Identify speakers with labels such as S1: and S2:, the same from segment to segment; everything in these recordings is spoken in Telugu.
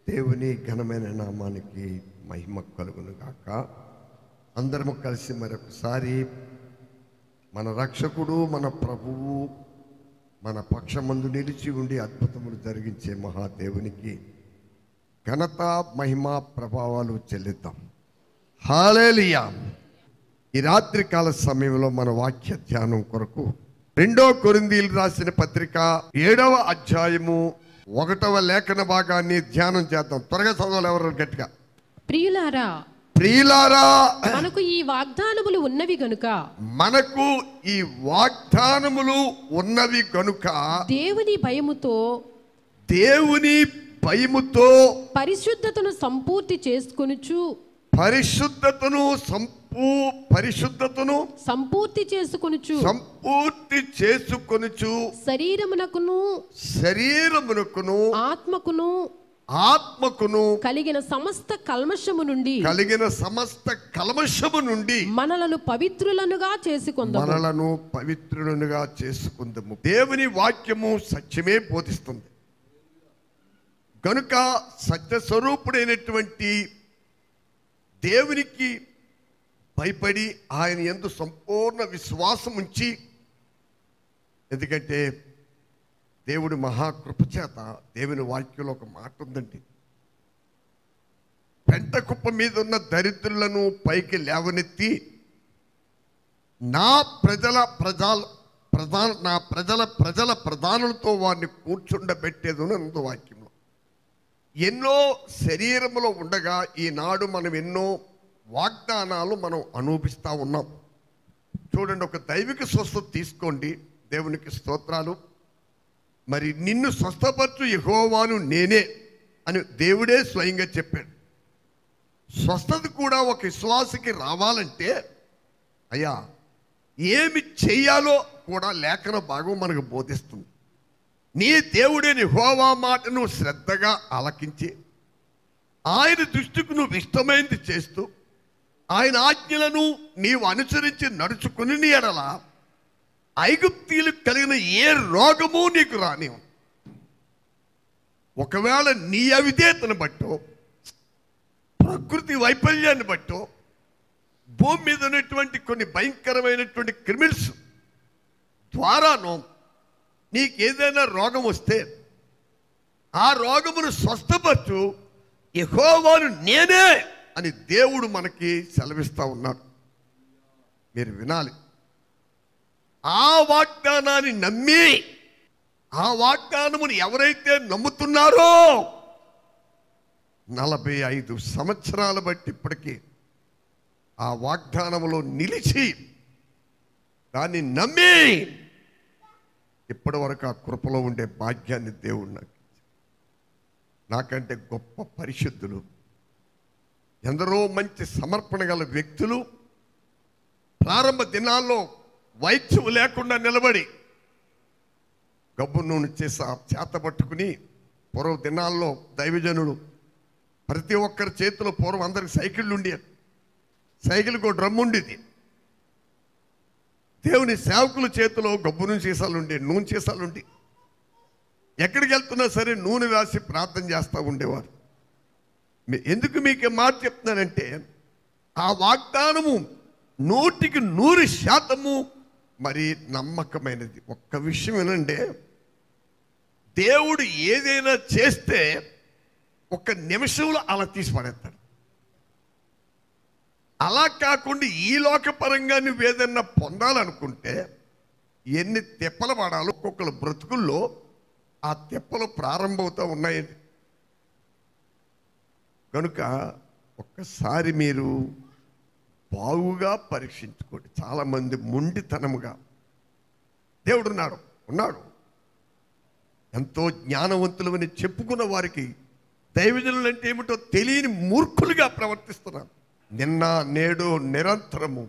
S1: దేవుని ఘనమైన నామానికి మహిమ కలుగును గాక. అందరము కలిసి మరొకసారి మన రక్షకుడు, మన ప్రభువు, మన పక్షమందు నిలిచి ఉండి అద్భుతములు జరిగించే మహాదేవునికి ఘనత, మహిమ, ప్రభావాలు చెల్లిద్దాం. హల్లెలూయా. ఈ రాత్రి కాల సమయంలో మన వాక్య ధ్యానం కొరకు 2 కొరింథీయులకు రాసిన పత్రిక 7వ అధ్యాయము 1వ లేఖన భాగాన్ని ధ్యానం చేద్దాం. త్వరగా చదవాలి ఎవరు గట్టిగా.
S2: ప్రియులారా
S1: మనకు
S2: ఈ వాగ్దానములు ఉన్నవి గనుక దేవుని భయముతో పరిశుద్ధతను సంపూర్తి చేసుకొనుచు శరీరమునకును ఆత్మకును కలిగిన సమస్త కల్మషము నుండి మనలను పవిత్రులనుగా చేసుకుందాము.
S1: దేవుని వాక్యము సత్యమే బోధిస్తుంది కనుక సత్య స్వరూపుడైనటువంటి దేవునికి భయపడి ఆయన యందు సంపూర్ణ విశ్వాసం ఉంచి, ఎందుకంటే దేవుడి మహాకృప చేత దేవుని వాక్యంలో ఒక మాట ఉందండి, పెంట కుప్ప మీద ఉన్న దరిద్రులను పైకి లేవనెత్తి నా ప్రజల ప్రధానులతో వారిని కూర్చుండబెట్టేది అన్నది వాక్యంలో. ఎన్నో శరీరములో ఉండగా ఈనాడు మనం ఎన్నో వాగ్దానాలు మనం అనుభవిస్తూ ఉన్నాం. చూడండి, ఒక దైవిక స్వస్థత తీసుకోండి. దేవునికి స్తోత్రాలు. మరి నిన్ను స్వస్థపరచు యెహోవాను నేనే అని దేవుడే స్వయంగా చెప్పాడు. స్వస్థత కూడా ఒక విశ్వాసికి రావాలంటే అయ్యా ఏమి చెయ్యాలో కూడా లేఖన భాగం మనకు బోధిస్తుంది. నీ దేవుడైన యెహోవా మాటను శ్రద్ధగా ఆలకించి ఆయన దృష్టికి నువ్వు ఇష్టమైనది చేస్తూ ఆయన ఆజ్ఞలను నీవు అనుసరించి నడుచుకుని నీ ఎడల ఐగుప్తీయులకు కలిగిన ఏ రోగము నీకు రాని. ఒకవేళ నీ అవిధేయతను బట్టో, ప్రకృతి వైఫల్యాన్ని బట్టో, భూమి మీద ఉన్నటువంటి కొన్ని భయంకరమైనటువంటి క్రిమినల్స్ ద్వారానో నీకు ఏదైనా రోగం వస్తే ఆ రోగమును స్వస్థపరచు యెహోవాను నేనే అని దేవుడు మనకి సెలవిస్తూ ఉన్నాడు. మీరు వినాలి. ఆ వాగ్దానాన్ని నమ్మి ఆ వాగ్దానమును ఎవరైతే నమ్ముతున్నారో 45 సంవత్సరాలు బట్టి ఇప్పటికీ ఆ వాగ్దానములో నిలిచి దాన్ని నమ్మి ఇప్పటి వరకు ఆ కృపలో ఉండే భాగ్యాన్ని దేవుడు నాకంటే గొప్ప పరిశుద్ధులు, ఎందరో మంచి సమర్పణ గల వ్యక్తులు ప్రారంభ దినాల్లో వైద్యం లేకుండా నిలబడి గబ్బు నూనె చేత పట్టుకుని, పూర్వ దినాల్లో దైవజనుడు ప్రతి ఒక్కరి చేతిలో పూర్వం అందరికి సైకిళ్ళు ఉండేది. సైకిల్కి ఒక డ్రమ్ ఉండేది. దేవుని సేవకుల చేతిలో గబ్బు నూనె సీసాలు ఉండే, నూనె సీసాలు ఉండి ఎక్కడికి వెళ్తున్నా సరే నూనె రాసి ప్రార్థన చేస్తూ ఉండేవారు. ఎందుకు మీకు మాట చెప్తున్నానంటే ఆ వాగ్దానము 100% మరి నమ్మకమైనది. ఒక్క విషయం ఏనంటే, దేవుడు ఏదైనా చేస్తే ఒక్క నిమిషంలో అలా తీసి పడేస్తాడు. అలా కాకుండా ఈ లోకపరంగా నువ్వు ఏదైనా పొందాలనుకుంటే ఎన్ని తెప్పలు పడాలో ఒక్కొక్కరు బ్రతుకుల్లో ఆ తెప్పలు ప్రారంభమవుతూ ఉన్నాయండి. కనుక ఒక్కసారి మీరు బాగుగా పరీక్షించుకోండి. చాలామంది మొండితనముగా దేవుడు ఉన్నాడు ఎంతో జ్ఞానవంతులమని చెప్పుకున్న వారికి దైవజనులు అంటే ఏమిటో తెలియని మూర్ఖులుగా ప్రవర్తిస్తున్నారు. నిన్న నేడు నిరంతరము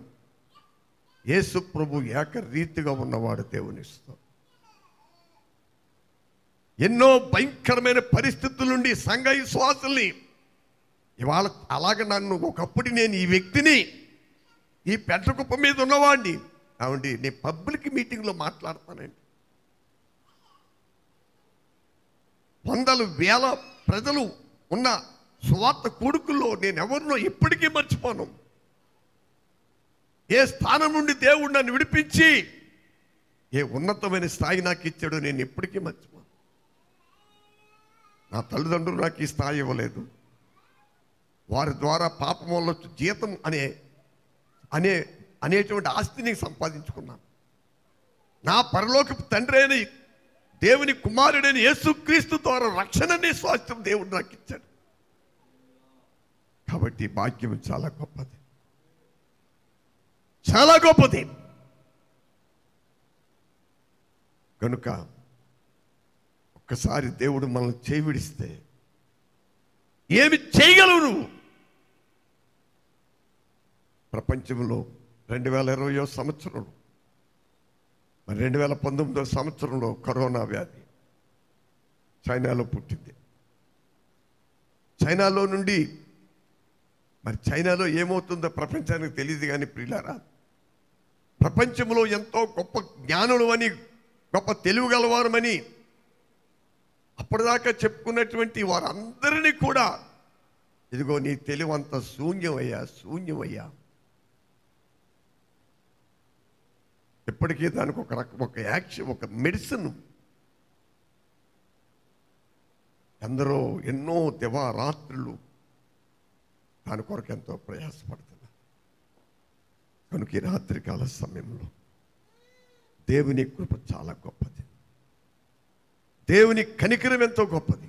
S1: యేసు ప్రభు ఏకరీతిగా ఉన్నవాడు దేవుని స్తోత్రం. ఎన్నో భయంకరమైన పరిస్థితుల నుండి సంఘ విశ్వాసుల్ని ఇవాళ అలాగే నన్ను ఒకప్పుడు నేను ఈ వ్యక్తిని ఈ పెంటకుప్ప మీద ఉన్నవాడిని అవండి నేను పబ్లిక్ మీటింగ్లో మాట్లాడతానండి. వందలు వేల ప్రజలు ఉన్న సువార్త కొడుకుల్లో నేను ఎవరినో ఎప్పటికీ మర్చిపోను. ఏ స్థానం నుండి దేవుడు నన్ను విడిపించి ఏ ఉన్నతమైన స్థాయి నాకు ఇచ్చాడో నేను ఎప్పటికీ మర్చిపోను. నా తల్లిదండ్రులు నాకు ఈ స్థాయి ఇవ్వలేదు. వారి ద్వారా పాపం వల్ల జీతం అనేటువంటి ఆస్తిని సంపాదించుకున్నాను. నా పరలోకపు తండ్రి అయిన దేవుని కుమారుడైన యేసుక్రీస్తు ద్వారా రక్షణ అనే స్వాస్థ్యం దేవుడు నాకు ఇచ్చాడు. కాబట్టి భాగ్యం చాలా గొప్పది, చాలా గొప్పది. కనుక ఒక్కసారి దేవుడు మనల్ని చేయి విడిస్తే ఏమి చేయగలవు నువ్వు? ప్రపంచంలో 2020 సంవత్సరంలో, మరి 2019 సంవత్సరంలో కరోనా వ్యాధి చైనాలో పుట్టింది. చైనాలో నుండి మరి చైనాలో ఏమవుతుందో ప్రపంచానికి తెలియదు. కానీ ప్రియులారా, ప్రపంచంలో ఎంతో గొప్ప జ్ఞానులు అని, గొప్ప తెలివి గలవారమని అప్పటిదాకా చెప్పుకున్నటువంటి వారందరినీ కూడా ఇదిగో నీ తెలివి అంత శూన్యమయ్యా, శూన్యమయ్యా. ఇప్పటికీ దానికి ఒక యాక్షన్, ఒక మెడిసిన్. ఎందరో ఎన్నో దివారాత్రులు దాని కొరకు ఎంతో ప్రయాసపడుతున్నారు. కనుక ఈ రాత్రికాల సమయంలో దేవుని కృప చాలా గొప్పది, దేవుని కనికరం ఎంతో గొప్పది.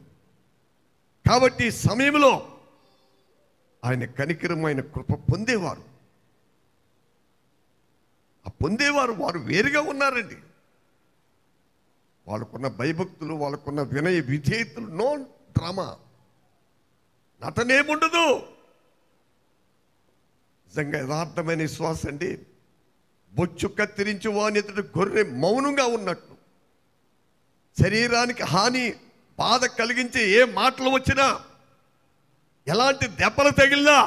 S1: కాబట్టి ఈ సమయంలో ఆయన కనికరం, ఆయన కృప పొందేవారు, ఆ పొందేవారు వారు వేరుగా ఉన్నారండి. వాళ్ళకున్న భయభక్తులు, వాళ్ళకున్న వినయ విధేయతలు, నో డ్రామా, నటనేముండదు. నిజంగా యథార్థమైన విశ్వాసం అండి. బొచ్చు కత్తిరించి వానితడు గొర్రె మౌనంగా ఉన్నట్టు, శరీరానికి హాని బాధ కలిగించే ఏ మాటలు వచ్చినా, ఎలాంటి దెబ్బలు తగిలినా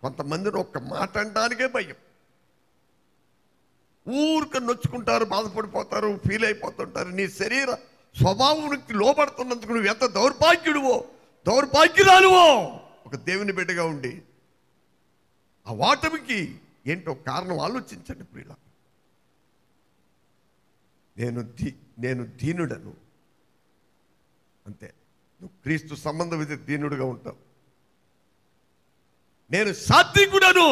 S1: కొంతమందిని ఒక్క మాట అనడానికే భయం. ఊరిక నొచ్చుకుంటారు, బాధపడిపోతారు, ఫీల్ అయిపోతుంటారు. నీ శరీర స్వభావానికి లోపడుతున్నందుకు నువ్వు ఎంత దౌర్భాగ్యుడువో, దౌర్భాగ్యురాలువో ఒక దేవుని బిడ్డగా ఉండి. ఆ వాటమికి ఏంటో కారణం ఆలోచించండి ప్రియుల. నేను దీనుడను, అంతే. నువ్వు క్రీస్తు సంబంధం అయితే దీనుడుగా ఉంటావు. నేను సాత్వికుడను,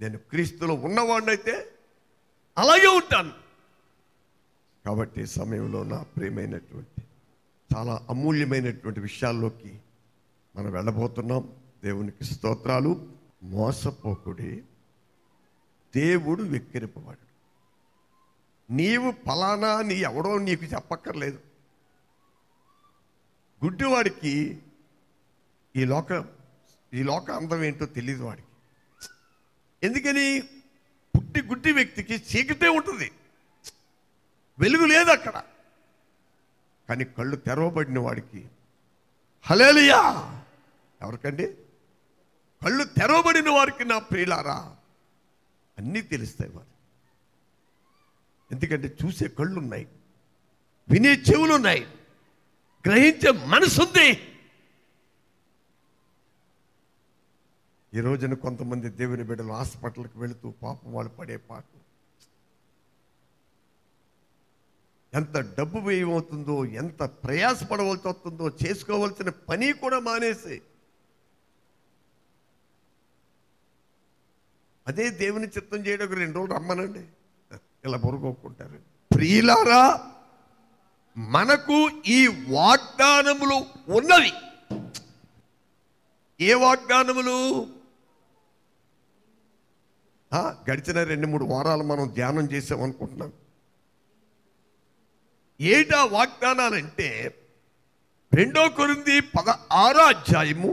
S1: నేను క్రీస్తులో ఉన్నవాడినైతే అలాగే ఉంటాను. కాబట్టి సమయంలో నా ప్రియమైనటువంటి చాలా అమూల్యమైనటువంటి విషయాల్లోకి మనం వెళ్ళబోతున్నాం. దేవునికి స్తోత్రాలు. మోసపోకుడి, దేవుడు వెక్కిరింపబడు. నీవు ఫలానా నీ ఎవడో నీకు చెప్పక్కర్లేదు. గుడ్డివాడికి ఈ లోక అందం ఏంటో తెలియదు వాడికి. ఎందుకని? గుడ్డి వ్యక్తికి చీకటే ఉంటుంది, వెలుగు లేదు అక్కడ. కానీ కళ్ళు తెరవబడిన వాడికి, హల్లెలూయా, ఎవరికండి? కళ్ళు తెరవబడిన వారికి నా ప్రియులారా అన్నీ తెలుస్తాయి వారు. ఎందుకంటే చూసే కళ్ళు ఉన్నాయి, వినే చెవులు ఉన్నాయి, గ్రహించే మనసు ఉంది. ఈ రోజున కొంతమంది దేవుని బిడ్డలు హాస్పిటల్కి వెళుతూ పాపం వాళ్ళు పడే పాటు, ఎంత డబ్బు వ్యయమవుతుందో, ఎంత ప్రయాసపడవలసి వస్తుందో, చేసుకోవాల్సిన పని కూడా మానేసి అదే దేవుని చిత్తం చేయడం 2 రోజులు రమ్మనండి, ఇలా పొరుగొక్కుంటారు. ప్రియులారా, మనకు ఈ వాగ్దానములు ఉన్నవి. ఏ వాగ్దానములు? గడిచిన 2-3 వారాలు మనం ధ్యానం చేసామనుకుంటున్నాం. ఏటా వాగ్దానాలంటే 2 కొరింథీ 16వ అధ్యాయము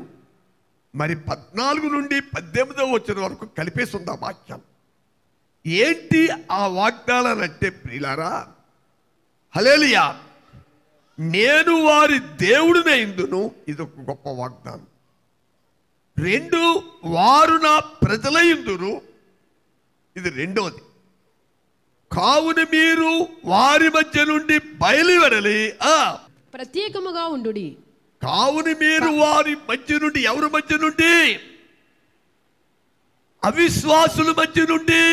S1: మరి 14 నుండి 18వ వచనం వరకు కలిపేసి ఉంది ఆ వాక్యం. ఏంటి ఆ వాగ్దానాలంటే ప్రియులారా? హల్లెలూయా, నేను వారి దేవుడినైందును, ఇది ఒక గొప్ప వాగ్దానం. 2, వారు నా ప్రజలైందురు, ఇది 2వది. కావున మీరు వారి మధ్య నుండి బయలువెడలి
S2: ప్రత్యేకముగా ఉండుడి.
S1: కావున మీరు వారి మధ్య నుండి, ఎవరి మధ్య నుండి? అవిశ్వాసుల మధ్య నుండి.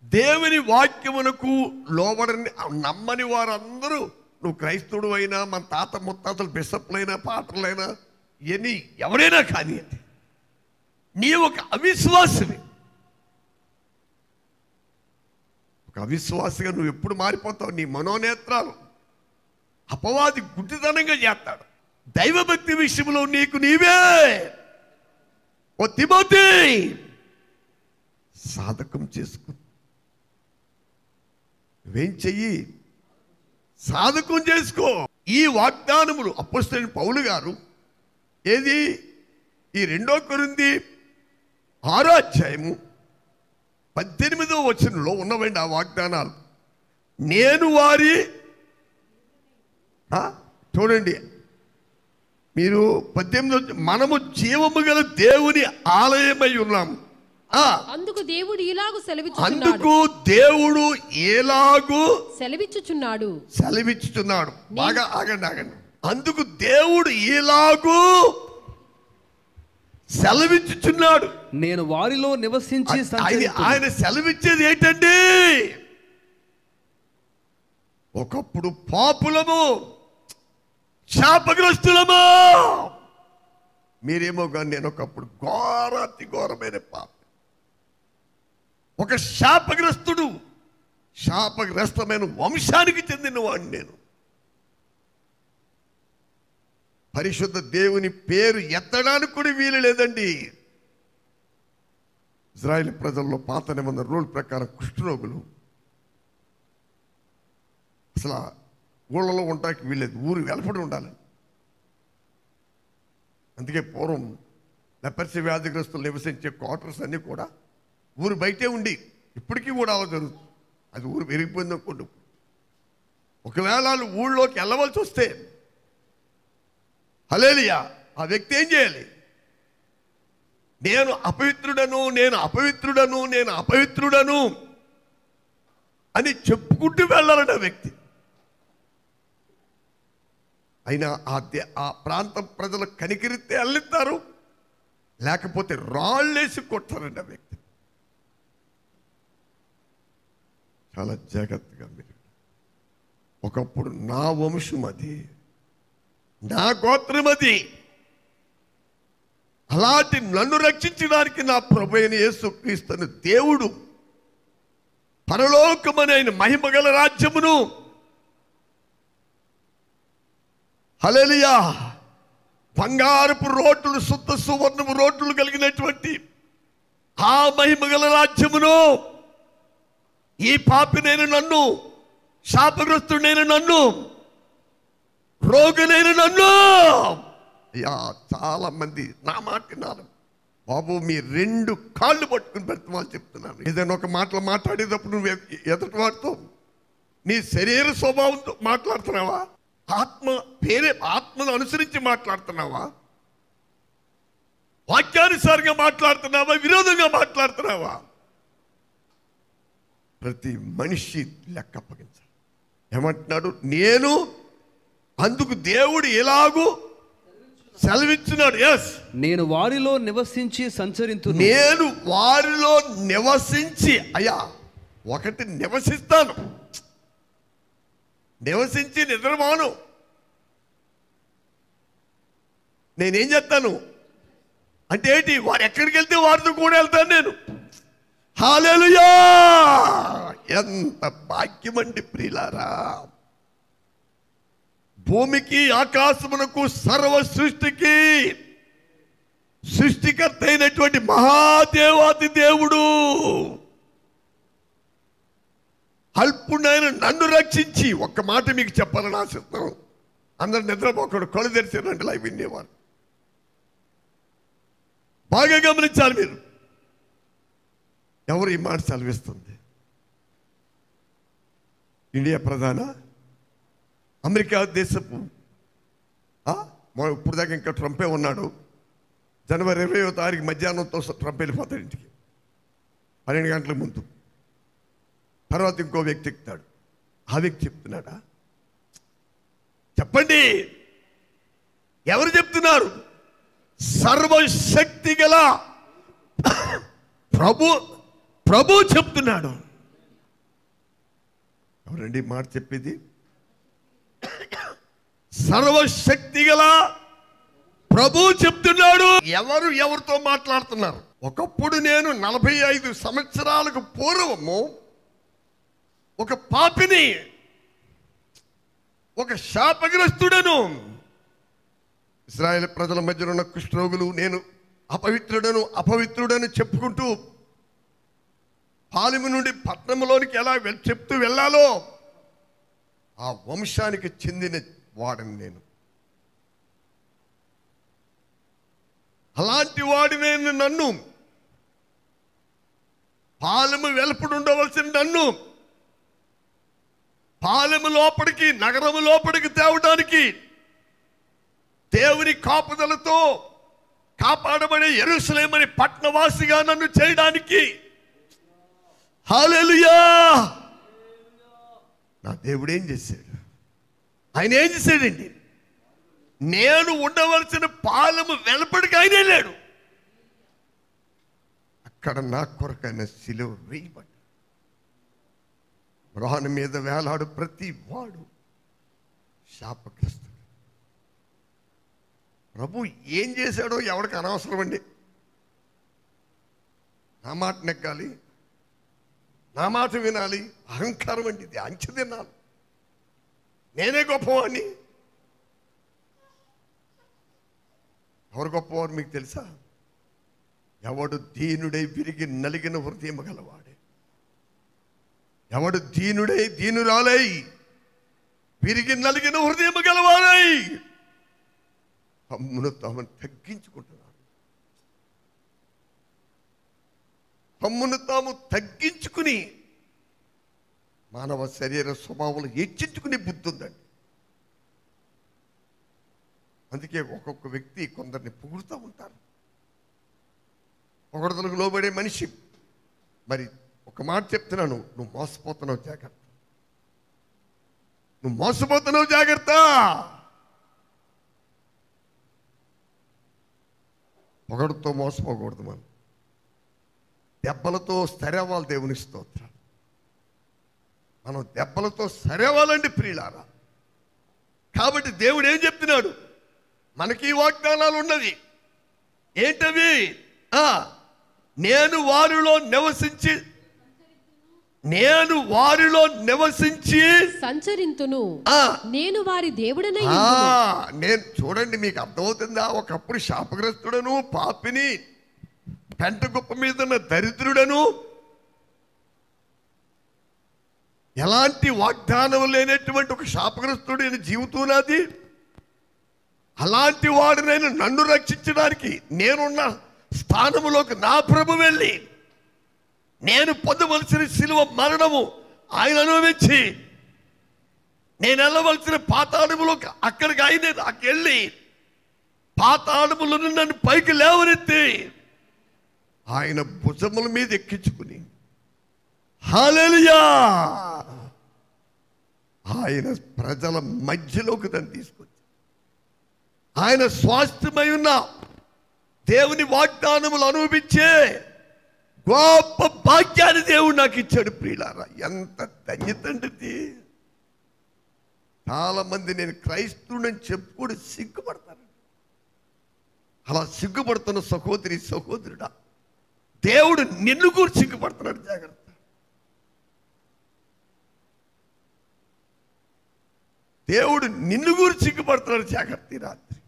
S1: దేవుని వాక్యమునకు లోబడని నమ్మని వారందరూ, నువ్వు క్రైస్తవుడు అయినా, మన తాత ముత్తాతలు బిషప్లైనా, పాటలైనా, ఎన్ని ఎవరైనా కానీ, నీ ఒక అవిశ్వాసమే. ఒక అవిశ్వాసిగా నువ్వు ఎప్పుడు మారిపోతావు? నీ మనోనేత్రాలు అపవాది గుడ్డితనంగా చేస్తాడు. దైవభక్తి విషయంలో నీకు నీవే ఓ తిమోతి సాధకం చేసుకో. నువ్వేం చెయ్యి? సాధకం చేసుకో. ఈ వాగ్దానములు అపోస్తలుడైన పౌలు గారు ఏది ఈ 2 కొరింథీ 6వ అధ్యాయము 18వ వచనంలో ఉన్నవండి ఆ వాగ్దానాలు. నేను వారి చూడండి, మీరు 18 మనము జీవము గల దేవుని ఆలయమై ఉన్నాము.
S2: అందుకు దేవుడు ఇలాగు
S1: సెలవిచ్చుచున్నాడు. బాగా ఆగండి. అందుకు దేవుడు ఇలాగు సెలవిచ్చుచున్నాడు.
S3: నేను వారిలో నివసించి
S1: ఆయన సెలవిచ్చేది ఏంటండి? ఒకప్పుడు పాపులము, శాపగ్రస్తులము. మీరేమో కానీ నేను ఒకప్పుడు ఘోరాతి ఘోరమైన పాప, ఒక శాపగ్రస్తుడు, శాపగ్రస్తమైన వంశానికి చెందినవాడిని నేను. పరిశుద్ధ దేవుని పేరు ఎత్తడానికి కూడా వీలు లేదండి. ఇజ్రాయేల్ ప్రజల్లో పాత నిబంధన రూల్ ప్రకారం కుష్ఠరోగులు అసలు ఊళ్ళలో ఉండటానికి వీల్లేదు, ఊరు వెలపడి ఉండాలి. అందుకే పూర్వం లెపర్సీ వ్యాధిగ్రస్తులు నివసించే క్వార్టర్స్ అన్నీ కూడా ఊరు బయటే ఉండి, ఇప్పటికీ కూడా అలా జరుగుతుంది. అది ఊరు పెరిగిపోయింది అనుకోండి. ఒకవేళ వాళ్ళు ఊళ్ళోకి వెళ్ళవలసి వస్తే హల్లెలూయా, ఆ వ్యక్తి ఏం చేయాలి? నేను అపవిత్రుడను అని చెప్పుకుంటూ వెళ్ళాలట వ్యక్తి. అయినా ఆ ప్రాంత ప్రజలు కనికరిస్తే అల్లిస్తారు, లేకపోతే రాళ్ళేసి కొట్టారంట వ్యక్తి. చాలా జాగ్రత్తగా మీరు. ఒకప్పుడు నా వంశం అది, నా గోత్రం అది. అలాంటి నన్ను రక్షించడానికి నా ప్రభువైన యేసుక్రీస్తును దేవుడు పరలోకమనైన మహిమగల రాజ్యమును, హల్లెలూయా, బంగారపు రోడ్లు, శుద్ధ సువర్ణము రోడ్లు కలిగినటువంటి ఆ మహిమగల రాజ్యమును ఈ పాపినైన నన్ను, శాపగ్రస్తుడైన నన్ను, రోగునైన నన్ను, అయ్యా చాలా మంది నా మాట విన్నారు బాబు, మీ 2 కాళ్ళు పట్టుకుని పెడతామని చెప్తున్నాను. ఏదైనా ఒక మాటలు మాట్లాడేటప్పుడు నువ్వు ఎదుటి వాడితో నీ శరీర స్వభావంతో మాట్లాడుతున్నావా? ఆత్మను అనుసరించి మాట్లాడుతున్నావా? వాక్యానుసారంగా మాట్లాడుతున్నావా? విరోధంగా మాట్లాడుతున్నావా? ప్రతి మనిషి లెక్క అప్పగించాలి. ఏమంటున్నాడు? అందుకు దేవుడు ఎలాగూ సెలవిచ్చున్నాడు. ఎస్,
S3: నేను వారిలో నివసించి సంచరింతును.
S1: నేను వారిలో నివసించి, అయ్యా ఒకటి నివసిస్తాను, నివసించి నిద్రమాను. నేనేం చేస్తాను అంటే ఏంటి? వారు ఎక్కడికి వెళ్తే వారితో కూడా వెళ్తాను నేను. హల్లెలూయా, ఎంత భాగ్యమండి ప్రియులారా. భూమికి ఆకాశమునకు సర్వ సృష్టికి సృష్టికర్త అయినటువంటి మహాదేవాది దేవుడు అల్పుడైన నన్ను రక్షించి, ఒక్క మాట మీకు చెప్పాలని ఆశిస్తున్నాను. అందరు నిద్రపోకూడదు, కళ్ళు తెరిచారంటే లైవ్ వినేవారు. బాగా గమనించాలి మీరు. ఎవరు ఈ మాట సెలవిస్తుంది? ఇండియా ప్రధాన, అమెరికా దేశపు, ఇప్పుడు దాకా ఇంకా ట్రంపే ఉన్నాడు. జనవరి 20వ తారీఖు మధ్యాహ్నంతో ట్రంప్ వెళ్ళిపోతాడు ఇంటికి, 12 గంటల ముందు. తర్వాత ఇంకో వ్యక్తి ఎక్కుతాడు. ఆ వ్యక్తి చెప్తున్నాడా? చెప్పండి. ఎవరు చెప్తున్నారు? సర్వశక్తి గల ప్రభు చెప్తున్నాడు. ఎవరండి మాట చెప్పేది? సర్వశక్తి గల ప్రభు చెప్తున్నాడు. ఎవరితో మాట్లాడుతున్నారు? ఒకప్పుడు నేను 45 సంవత్సరాలకు పూర్వము ఒక పాపిని, ఒక శాపగ్రస్తుడను, ఇశ్రాయేలు ప్రజల మధ్యలో ఉన్న కుష్ఠరోగులు, నేను అపవిత్రుడను చెప్పుకుంటూ పాలెము నుండి పట్టణంలోనికి ఎలా చెప్తూ వెళ్ళాలో ఆ వంశానికి చెందిన వాడిని నేను. అలాంటి వాడిని నన్ను, పాలెము వెలుపడి ఉండవలసిన నన్ను పాలెము లోపలికి, నగరము లోపలికి తేవడానికి, దేవుని కాపుదలతో కాపాడబడే యెరూషలేమని పట్టణవాసిగా నన్ను చేయడానికి, హల్లెలూయా, నా దేవుడు ఏం చేశాడు? ఆయన ఏం చేశాడండి? నేను ఉండవలసిన పాలెము వెలుపడికి ఆయన వెళ్ళాడు. అక్కడ నా కొరకైన శిలువ వేయబడ్డాడు. మ్రాను మీద వేలాడు ప్రతి వాడు శాపగ్రస్తుడు. ప్రభు ఏం చేశాడో ఎవరికి అనవసరం అండి. నా మాట నెగ్గాలి, నా మాట వినాలి. అహంకారం అండి, ఇది అంచె తినాలి. నేనే గొప్పవాడిని. ఎవరు గొప్పవారు మీకు తెలుసా? ఎవడు దీనుడై విరిగి నలిగిన హృదయం గలవాడే, ఎవడు దీనుడై దీనురాలై విరిగి నలిగిన హృదయం గలవాడై తమ్మును తాము తగ్గించుకుంటున్నారు. తమ్మును తాము తగ్గించుకుని మానవ శరీర స్వభావాలు హెచ్చించుకునే బుద్ధి ఉందండి. అందుకే ఒక్కొక్క వ్యక్తి కొందరిని పొగుడుతూ ఉంటారు. పొగడతలకు లోబడే మనిషి. మరి ఒక మాట చెప్తున్నాను, నువ్వు మోసపోతున్నావు, జాగ్రత్త. నువ్వు మోసపోతున్నావు, జాగ్రత్త. పొగడుతో మోసపోకూడదు. మనం దెబ్బలతో సరేవాలి. దేవుని స్తోత్రం. మనం దెబ్బలతో సరేవాలండి ప్రియులారా. కాబట్టి దేవుడు ఏం చెప్తున్నాడు? మనకి వాగ్దానాలు ఉన్నవి. ఏంటవి? నేను వారిలో నివసించి సంచరింతును,
S2: నేను వారి దేవుడనై.
S1: నేను చూడండి, మీకు అర్థమవుతుందా? ఒకప్పుడు శాపగ్రస్తుడను, పాపిని, పెంట గొప్ప మీద ఉన్న దరిద్రుడను, ఎలాంటి వాగ్దానం లేనటువంటి ఒక శాపగ్రస్తుడు జీవితం నాది. అలాంటి వాడినైనా నన్ను రక్షించడానికి నేనున్న స్థానములోకి నా ప్రభు వెళ్ళి, నేను పొందవలసిన శిలువ మరణము ఆయన అనుభవించి, నేను వెళ్ళవలసిన పాతాళములోకి అక్కడికి ఆయన వెళ్ళి పాతాళములను నన్ను పైకి లేవనెత్తి ఆయన భుజముల మీద ఎక్కించుకుని, హల్లెలూయా, ఆయన ప్రజల మధ్యలోకి దాన్ని తీసుకొచ్చి ఆయన స్వాస్థ్యమై ఉన్న దేవుని వాగ్దానములు అనుభవించే గొప్ప భాగ్యాన్ని దేవుడు నాకు ఇచ్చాడు. ప్రియులారా, ఎంత ధన్యత అండి. చాలా మంది నేను క్రైస్తవుడని చెప్పుకోడు సిగ్గుపడతారు. అలా సిగ్గుపడుతున్న సహోదరి, సహోదరుడా, దేవుడు నిన్ను కూడా సిగ్గుపడుతున్నాడు. జాగ్రత్త. దేవుడు నిన్ను కూడా సిగ్గుపడుతున్నాడు. జాగ్రత్త. రాత్రి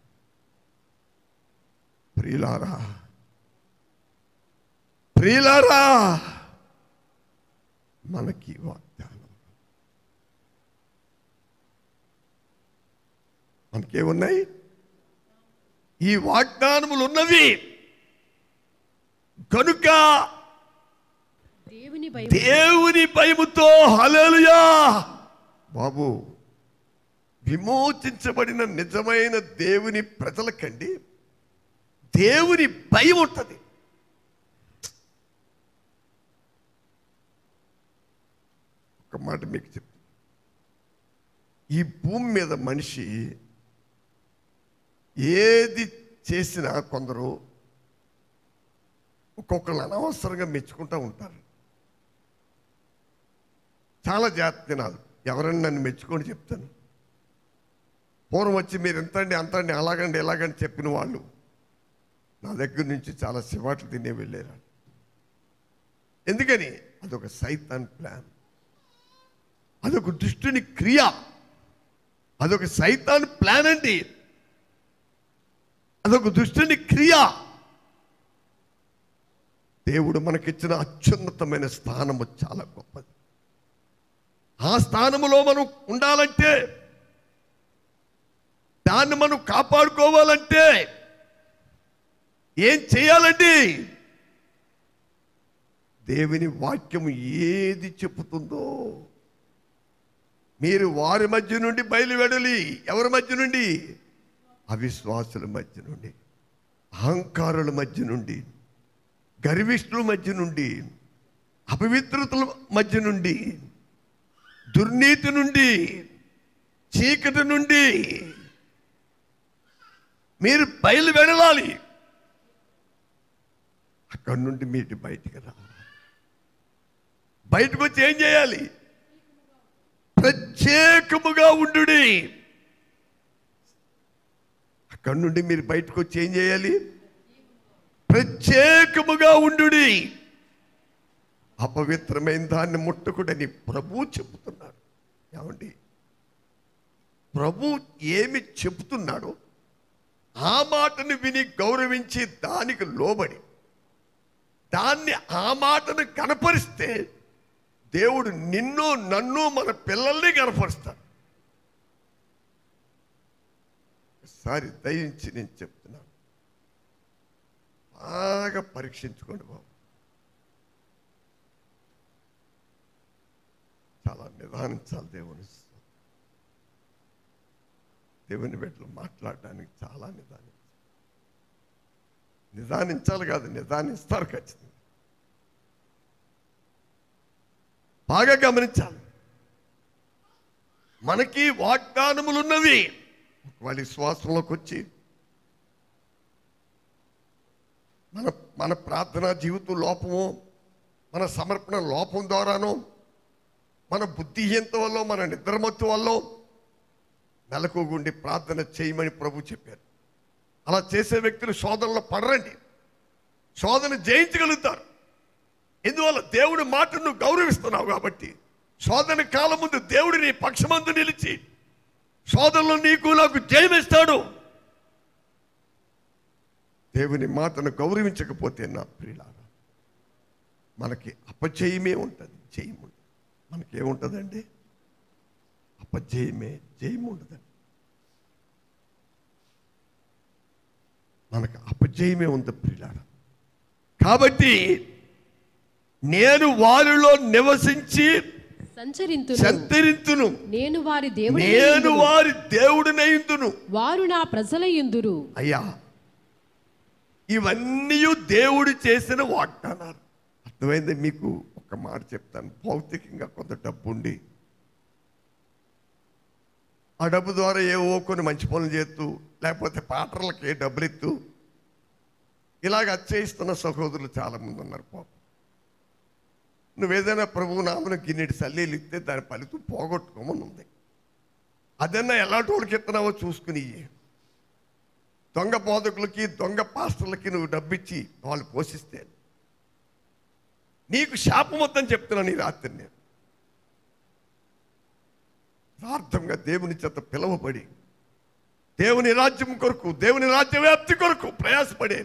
S1: ప్రియులారా, ప్రియులారా, మనకి వాగ్దానం, మనకేమున్నాయి? ఈ వాగ్దానములు ఉన్నవి కనుక దేవుని భయముతో, హల్లెలూయా బాబు, విమోచించబడిన నిజమైన దేవుని ప్రజలకండి దేవుని భయం ఉంటుంది. ఒక మాట మీకు చెప్తా, ఈ భూమి మీద మనిషి ఏది చేసినా కొందరు ఒక్కొక్కరు అనవసరంగా మెచ్చుకుంటూ ఉంటారు. చాలా జాగ్రత్త తినాలి. ఎవరైనా నన్ను మెచ్చుకొని చెప్తాను. పూర్వం వచ్చి మీరు ఎంతండి అంతండి అలాగండి ఎలాగండి చెప్పిన వాళ్ళు నా దగ్గర నుంచి చాలా సివాట్లు తినే వెళ్ళారు. ఎందుకని? అదొక సైతాన్ ప్లాన్, అదొక దుష్టుని క్రియ, అదొక సైతాన్ ప్లాన్ అండి. అదొక దుష్టుని క్రియ. దేవుడు మనకిచ్చిన అత్యున్నతమైన స్థానము చాలా గొప్పది. ఆ స్థానములో మనం ఉండాలంటే, దాన్ని మనం కాపాడుకోవాలంటే ఏం చేయాలండి? దేవుని వాక్యము ఏది చెబుతుందో మీరు వారి మధ్య నుండి బయలువెడలి. ఎవరి మధ్య నుండి? అవిశ్వాసుల మధ్య నుండి, అహంకారుల మధ్య నుండి, గర్విష్ఠుల మధ్య నుండి, అపవిత్రతల మధ్య నుండి, దుర్నీతి నుండి, చీకటి నుండి మీరు బయలువెడలాలి. అక్కడి నుండి మీరు బయటికి రావాలి. బయటకు వచ్చి ఏం చేయాలి? ప్రత్యేకముగా ఉండుడి. అక్కడి నుండి మీరు బయటకు వచ్చి ఏం చేయాలి? ప్రత్యేకముగా ఉండుడి. అపవిత్రమైన దాన్ని ముట్టకుడని ప్రభు చెబుతున్నాడు. ఏమండి? ప్రభు ఏమి చెబుతున్నాడో ఆ మాటను విని గౌరవించి దానికి లోబడి దాన్ని ఆ మాటను కనపరిస్తే దేవుడు నిన్ను నన్ను మన పిల్లల్ని కనపరుస్తాడు. ఒకసారి దయించి నేను చెప్తున్నాను, బాగా పరీక్షించుకోండి బాబు. చాలా నిదానించాలి. దేవుని బిడ్డలు మాట్లాడడానికి చాలా నిదానించాలి కాదు, నిదానిస్తారు ఖచ్చితంగా. బాగా గమనించాలి. మనకి వాగ్దానములున్నవి. వాళ్ళ విశ్వాసంలోకి వచ్చి మన ప్రార్థనా జీవితం లోపము, మన సమర్పణ లోపం ద్వారానో, మన బుద్ధిహీనత వల్ల, మన నిద్రమత్తు వల్ల మెలకుగుండి ప్రార్థన చేయమని ప్రభు చెప్పారు. అలా చేసే వ్యక్తులు శోధనలో పడరండి, శోధన జయించగలుగుతారు. ఎందువల్ల? దేవుడి మాటను నువ్వు గౌరవిస్తున్నావు కాబట్టి. శోధన కాలం ముందు దేవుడు నీ పక్షమందు నిలిచి శోధనలో నీకు నాకు జయమిస్తాడు. దేవుని మాటను గౌరవించకపోతే నా ప్రియులారా మనకి అపజయమే ఉంటుంది, జయం ఉంటుంది. మనకేముంటుందండి? అపజయమే, జయం ఉండదండి. మనకు అపజయమే ఉంది ప్రియులారా. కాబట్టి నేను వారిలో నివసించి సంచరింతును,
S2: నేను వారి
S1: దేవుడినయుందును,
S2: వారు నా ప్రజలయుందురు.
S1: అయ్యా, ఇవన్నీ దేవుడు చేసిన వాగ్దానాలు. అర్థమైంది మీకు? ఒక మాట చెప్తాను. భౌతికంగా కొంత డబ్బు ఉండి ఆ డబ్బు ద్వారా ఏవో కొన్ని మంచి పనులు చేస్తూ, లేకపోతే పాటర్లకి డబ్బులు ఇస్తూ ఇలాగ అచ్చయిస్తున్న సహోదరులు చాలామంది ఉన్నారు. పాపం నువ్వేదైనా ప్రభువు నామను గిన్నెటి సల్లీలు ఇస్తే దాని ఫలితం పోగొట్టుకోమని ఉంది. అదన్నా ఎలాంటి వాడికి ఇస్తున్నావో చూసుకుని, దొంగ బోధకులకి దొంగ పాస్టర్లకి నువ్వు డబ్బిచ్చి వాళ్ళు పోషిస్తే నీకు శాపం వద్దని చెప్తున్నాను ఈ రాత్రి. నేను యథార్థంగా దేవుని చేత పిలువబడి దేవుని రాజ్యం కొరకు, దేవుని రాజ్య వ్యాప్తి కొరకు ప్రయాసపడే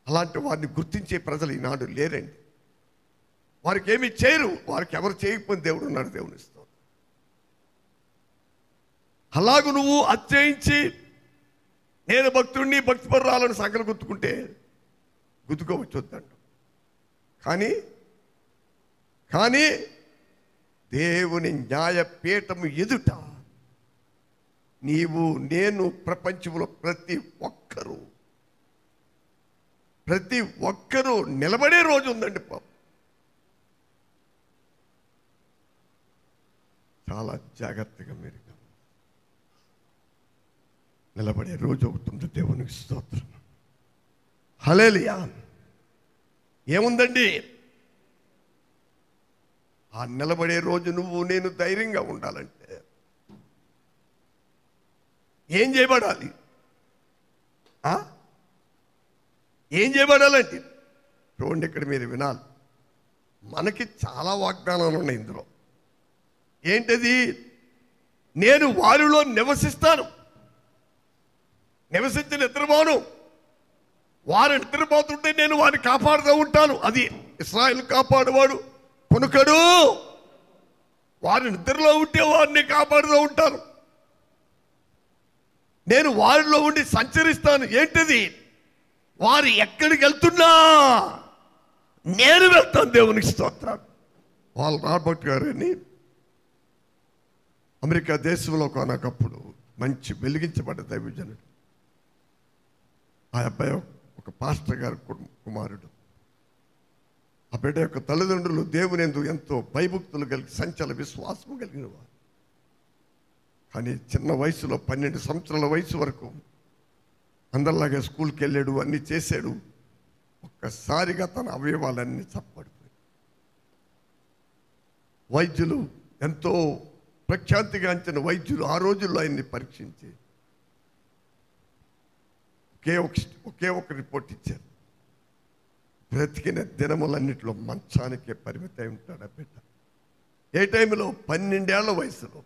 S1: అలాంటి వారిని గుర్తించే ప్రజలు ఈనాడు లేరండి. వారికి ఏమి చేయరు, వారికి ఎవరు చేయకపోయిన దేవుడు ఉన్నాడు. దేవుని ఇస్తాం. అలాగూ నువ్వు అత్యయించి నేను భక్తుడిని, భక్తిపరురాలను సంకలు గుర్తుకుంటే గుర్తుకోవచ్చు వద్దంట. కానీ దేవుని న్యాయపీఠము ఎదుట నీవు, నేను, ప్రపంచంలో ప్రతి ఒక్కరూ నిలబడే రోజు ఉందండి. పాపం చాలా జాగ్రత్తగా మీరు నిలబడే రోజు ఒకటి ఉంది. దేవునికి స్తోత్రం. హల్లెలూయా. ఏముందండి? ఆ నిలబడే రోజు నువ్వు నేను ధైర్యంగా ఉండాలంటే ఏం చేయబడాలి? ఏం చేయబడాలంటే చూడండి, ఇక్కడ మీరు వినాలి. మనకి చాలా వాగ్దానాలు ఉన్నాయి ఇందులో. ఏంటది? నేను వారిలో నివసిస్తాను, నివసించి నిద్రపోను. వారు నిద్రపోతుంటే నేను వారిని కాపాడుతూ ఉంటాను. అది ఇశ్రాయేలు కాపాడువాడు కొనుకడు. వారి నిద్రలో ఉంటే వారిని కాపాడుతూ ఉంటాను. నేను వారిలో ఉండి సంచరిస్తాను. ఏంటిది? వారు ఎక్కడికి వెళ్తున్నా నేను వెళ్తాను. దేవునికి స్తోత్రం. వాళ్ళు రాబర్ట్ గారని అమెరికా దేశంలో కొనకప్పుడు మంచి వెలిగించబడ్డ దైవజనుడు. ఆ అబ్బాయి ఒక పాస్టర్ గారి కుమారుడు. ఆ బిడ్డ యొక్క తల్లిదండ్రులు దేవుని యందు ఎంతో భయభక్తులు కలిగి సంచల విశ్వాసము కలిగిన వారు. కానీ చిన్న వయసులో 12 సంవత్సరాల వయసు వరకు అందరిలాగే స్కూల్కి వెళ్ళాడు, అన్నీ చేశాడు. ఒక్కసారిగా తన అవయవాలన్నీ చప్పడిపోయాయి. వైద్యులు, ఎంతో ప్రఖ్యాతిగాంచిన వైద్యులు ఆ రోజుల్లో ఆయన్ని పరీక్షించి ఒకే ఒక రిపోర్ట్ ఇచ్చారు. బ్రతికిన దినములన్నింటిలో మంచానికే పరిమితం ఉంటాడు ఆ బిడ్డ. ఏ టైంలో? 12 ఏళ్ల వయసులో.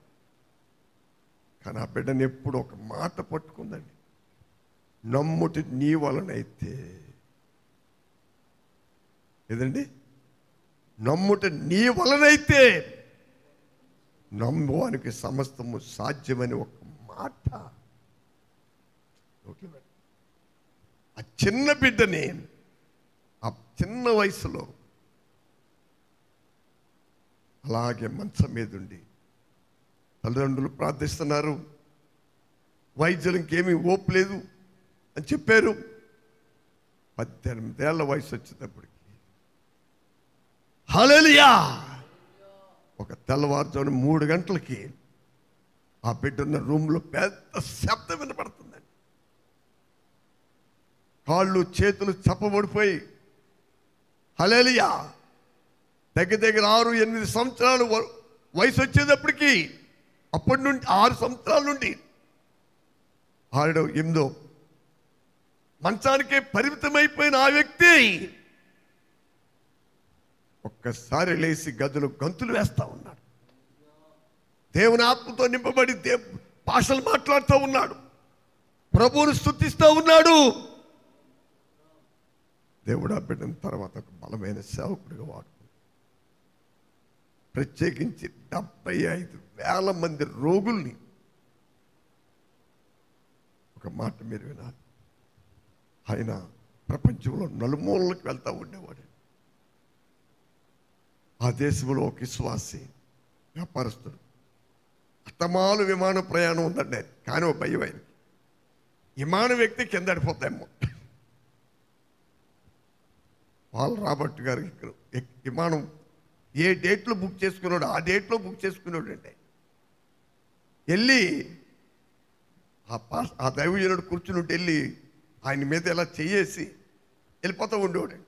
S1: కానీ ఆ బిడ్డని ఎప్పుడు ఒక మాట పట్టుకుందండి. నమ్ముటి నీ వలనైతే, ఏదండి? నమ్ముట నీ వలనైతే నమ్మువానికి సమస్తము సాధ్యమని ఒక మాట. ఆ చిన్న బిడ్డని ఆ చిన్న వయసులో అలాగే మంచం మీద ఉండి తల్లిదండ్రులు ప్రార్థిస్తున్నారు. వైద్యులు ఇంకేమీ ఓపు లేదు అని చెప్పారు. 18 ఏళ్ల వయసు వచ్చేటప్పటికి హల్లెలూయా, ఒక తెల్లవారుజామున 3 గంటలకి ఆ బిడ్డ ఉన్న రూమ్లో పెద్ద శబ్దం వినపడుతుందండి. కాళ్ళు చేతులు చప్పబడిపోయి హల్లెలూయా. దగ్గర 6-8 సంవత్సరాలు వయసు వచ్చేటప్పటికి, అప్పటి నుండి 6 సంవత్సరాల నుండి 6-8 మంచానికే పరిమితమైపోయిన ఆ వ్యక్తి ఒక్కసారి లేచి గదులు గంతులు వేస్తా ఉన్నాడు. దేవుని ఆత్మతో నింపబడి భాషలు మాట్లాడుతూ ఉన్నాడు. ప్రభువును స్తుతిస్తూ ఉన్నాడు. దేవుడు ఆ బిడ్డను తర్వాత ఒక బలమైన సేవకుడిగా వాడుకున్నాడు. ప్రత్యేకించి 75,000 మంది రోగుల్ని, ఒక మాట మీరు వినాలి, ఆయన ప్రపంచంలో నలుమూలలకు వెళ్తూ ఉండేవాడు. ఆ దేశంలో ఒక విశ్వాసి వ్యాపారస్తుడు. అత్తమాలు విమాన ప్రయాణం ఉందండి. కానీ ఒక భయం ఆయన, విమానం వ్యక్తి కింద పడిపోతాయేమో. వాళ్ళు రాబర్ట్ గారు విమానం ఏ డేట్లో బుక్ చేసుకున్నాడు ఆ డేట్లో బుక్ చేసుకున్నాడు అండి. వెళ్ళి ఆ దైవజనుడు కూర్చుని వెళ్ళి ఆయన మీద ఎలా చేసి వెళ్ళిపోతూ ఉండేవాడండి.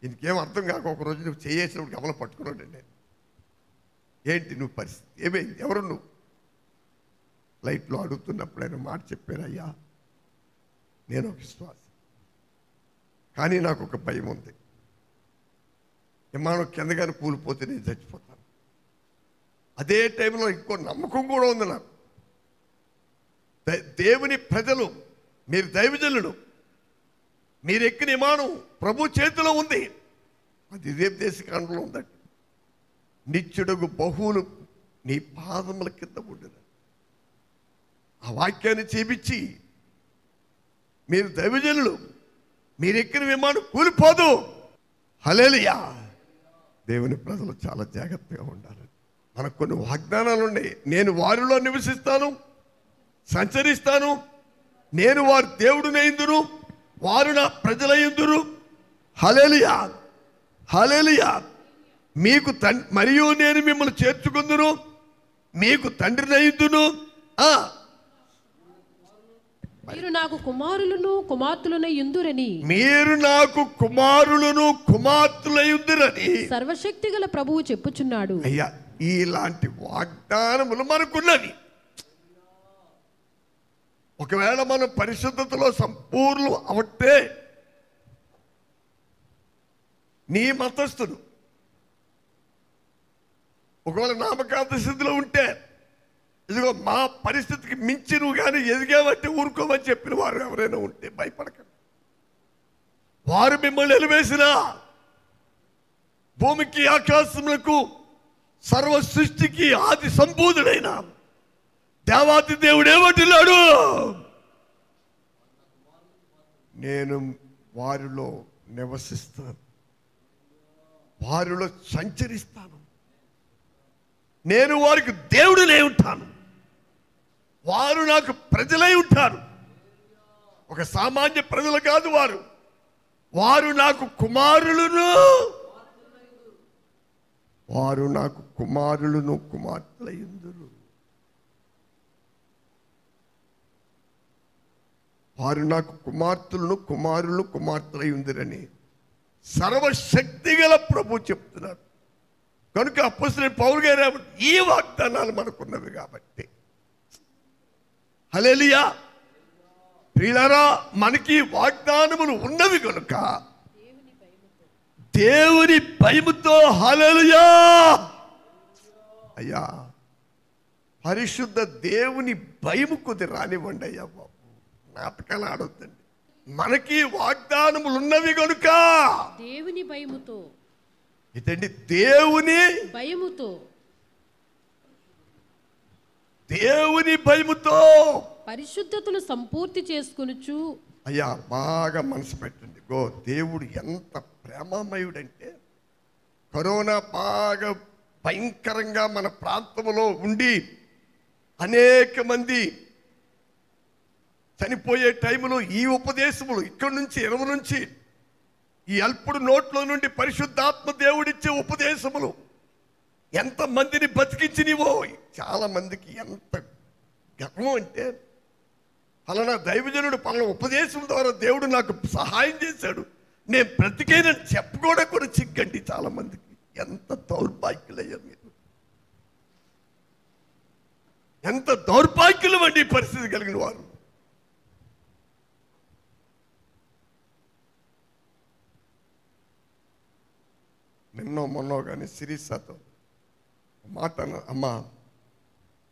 S1: ఇంకేం అర్థం కాక ఒక రోజు నువ్వు చేసినప్పుడు గమనం పట్టుకున్నాడండి. ఏంటి నువ్వు పరిస్థితి, ఏమైంది, ఎవరు నువ్వు? ఫ్లైట్లో అడుగుతున్నప్పుడు ఆయన మాట చెప్పారు, అయ్యా నేను ఒక విశ్వాసి, కానీ నాకు ఒక భయం ఉంది. విమానం కిందగానే కూలిపోతే నేను చచ్చిపోతాను. అదే టైంలో ఇంకో నమ్మకం కూడా ఉంది నాకు. దేవుని ప్రజలు, మీరు దైవజనులు, మీరు ఎక్కిన విమానం ప్రభు చేతిలో ఉంది. అది ఇదే దేశకాండంలో ఉందండి. నిత్యుడగు బహువులు నీ పాదముల కింద ఉండిన ఆ వాక్యాన్ని చేపించి, మీరు దైవజనులు, మీరు ఎక్కిన విమానం కూలిపోదు. హల్లెలూయా. దేవుని ప్రజలు చాలా జాగ్రత్తగా ఉండాలి. మనకు కొన్ని వాగ్దానాలు ఉన్నాయి. నేను వారిలో నివసిస్తాను, సంచరిస్తాను, నేను వారి దేవుడినైందును, వారు నా ప్రజలైందురు. హల్లెలూయా, హల్లెలూయా. మీకు మరియు నేను మిమ్మల్ని చేర్చుకుందును, మీకు తండ్రినైందును,
S2: మీరు నాకు కుమారులను కుమార్తెలను యుందురని
S1: మీరు నాకు కుమారులను కుమార్తెలయుందురని
S2: సర్వశక్తి గల ప్రభువు చెప్పుచున్నాడు.
S1: అయ్యా, ఇలాంటి వాగ్దానములు మనకున్నవి. ఒకవేళ మనం పరిశుద్ధతలో సంపూర్ణం అవట్టే నీ మతస్థుడు ఒకవేళ నామకాంత స్థితిలో ఉంటే, ఇదిగో మా పరిస్థితికి మించి నువ్వు కానీ ఎదిగావంటే ఊరుకోమని చెప్పిన వారు ఎవరైనా ఉంటే భయపడకండి. వారు మిమ్మల్ని ఎలివేసినా భూమికి ఆకాశములకు సర్వ సృష్టికి ఆది సంబూధుడైన దేవాతి దేవుడు ఏమంటున్నాడు? నేను వారిలో నివసిస్తాను, వారిలో సంచరిస్తాను, నేను వారికి దేవుడినై ఉంటాను, వారు నాకు ప్రజలై ఉంటారు. ఒక సామాన్య ప్రజలు కాదు వారు, వారు నాకు కుమారులను, వారు నాకు కుమారులను కుమార్తెలయుందురు. వారు నాకు కుమార్తెలను కుమారులు కుమార్తెలయుందురని సర్వశక్తి గల ప్రభు చెప్తున్నారు. కనుక అపొస్తలుడైన పౌలు గారు ఈ వాగ్దానాలు మనకున్నవి కాబట్టి, హల్లెలూయా ప్రియులారా, మనకి వాగ్దానములు ఉన్నవి కనుక దేవుని భయముతో, హల్లెలూయా అయ్యా, పరిశుద్ధ దేవుని భయము కొద్ది రానివ్వండి అయ్యా బాబు, నాటకాలు ఆడొద్దండి. మనకి వాగ్దానములు ఉన్నవి కనుక
S2: దేవుని భయముతో,
S1: ఇదండి దేవుని
S2: భయముతో,
S1: దేవుని భయముతో
S2: పరిశుద్ధతను సంపూర్తి చేసుకొనుచు.
S1: అయ్యా బాగా మనసు పెట్టండి. గో, దేవుడు ఎంత ప్రేమమయుడంటే, కరోనా బాగా భయంకరంగా మన ప్రాంతంలో ఉండి అనేక మంది చనిపోయే టైంలో ఈ ఉపదేశములు ఇక్కడి నుంచి 20 నుంచి ఈ అల్పుడు నోట్లో నుండి పరిశుద్ధాత్మ దేవుడిచ్చే ఉపదేశములు ఎంత మందిని బతికించినవో. చాలా మందికి ఎంత గర్వం అంటే, పలానా దైవజనుడు పలానా ఉపదేశం ద్వారా దేవుడు నాకు సహాయం చేశాడు, నేను బ్రతికేనని చెప్పుకోవడం కూడా చిక్కండి చాలా మందికి. ఎంత దౌర్భాగ్యులయ్యా మీరు, ఎంత దౌర్భాగ్యులు అండి ఈ పరిస్థితి కలిగిన వారు. నిన్నో మొన్నో కానీ సిరీసాతో మాట అమ్మా,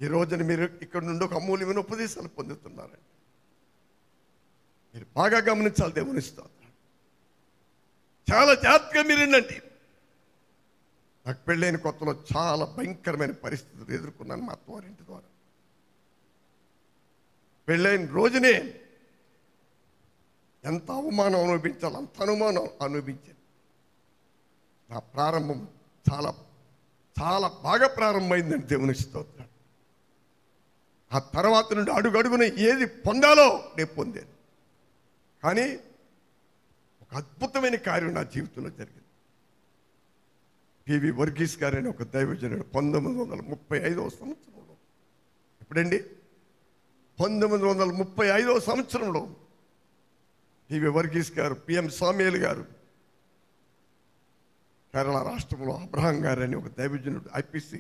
S1: ఈ రోజున మీరు ఇక్కడ నుండి ఒక అమూల్యమైన ఉపదేశాలు పొందుతున్నారండి. మీరు బాగా గమనించాలి. దేవుని స్తోత్రం. చాలా జాగ్రత్తగా మీరు వినండి. నాకు పెళ్ళైన కొత్తలో చాలా భయంకరమైన పరిస్థితులు ఎదుర్కొన్నాను మా అత్తవారింటి ద్వారా. పెళ్ళైన రోజునే ఎంత అవమానం అనుభవించాలి అంత అనుమానం అనుభవించాను. నా ప్రారంభం చాలా చాలా బాగా ప్రారంభమైందండి. దేవుని స్తోత్రం. ఆ తర్వాత నుండి అడుగడుగున ఏది పొందాలో నేను పొందాను. కానీ ఒక అద్భుతమైన కార్యం నా జీవితంలో జరిగింది. పివి వర్గీస్ గారని ఒక దైవజనుడు 1935వ సంవత్సరంలో, ఎప్పుడండి 1935వ సంవత్సరంలో పివి వర్గీస్ గారు, పిఎం సామ్యుయల్ గారు, కేరళ రాష్ట్రంలో అబ్రహాం గారని ఒక దైవజనుడు ఐపీసీ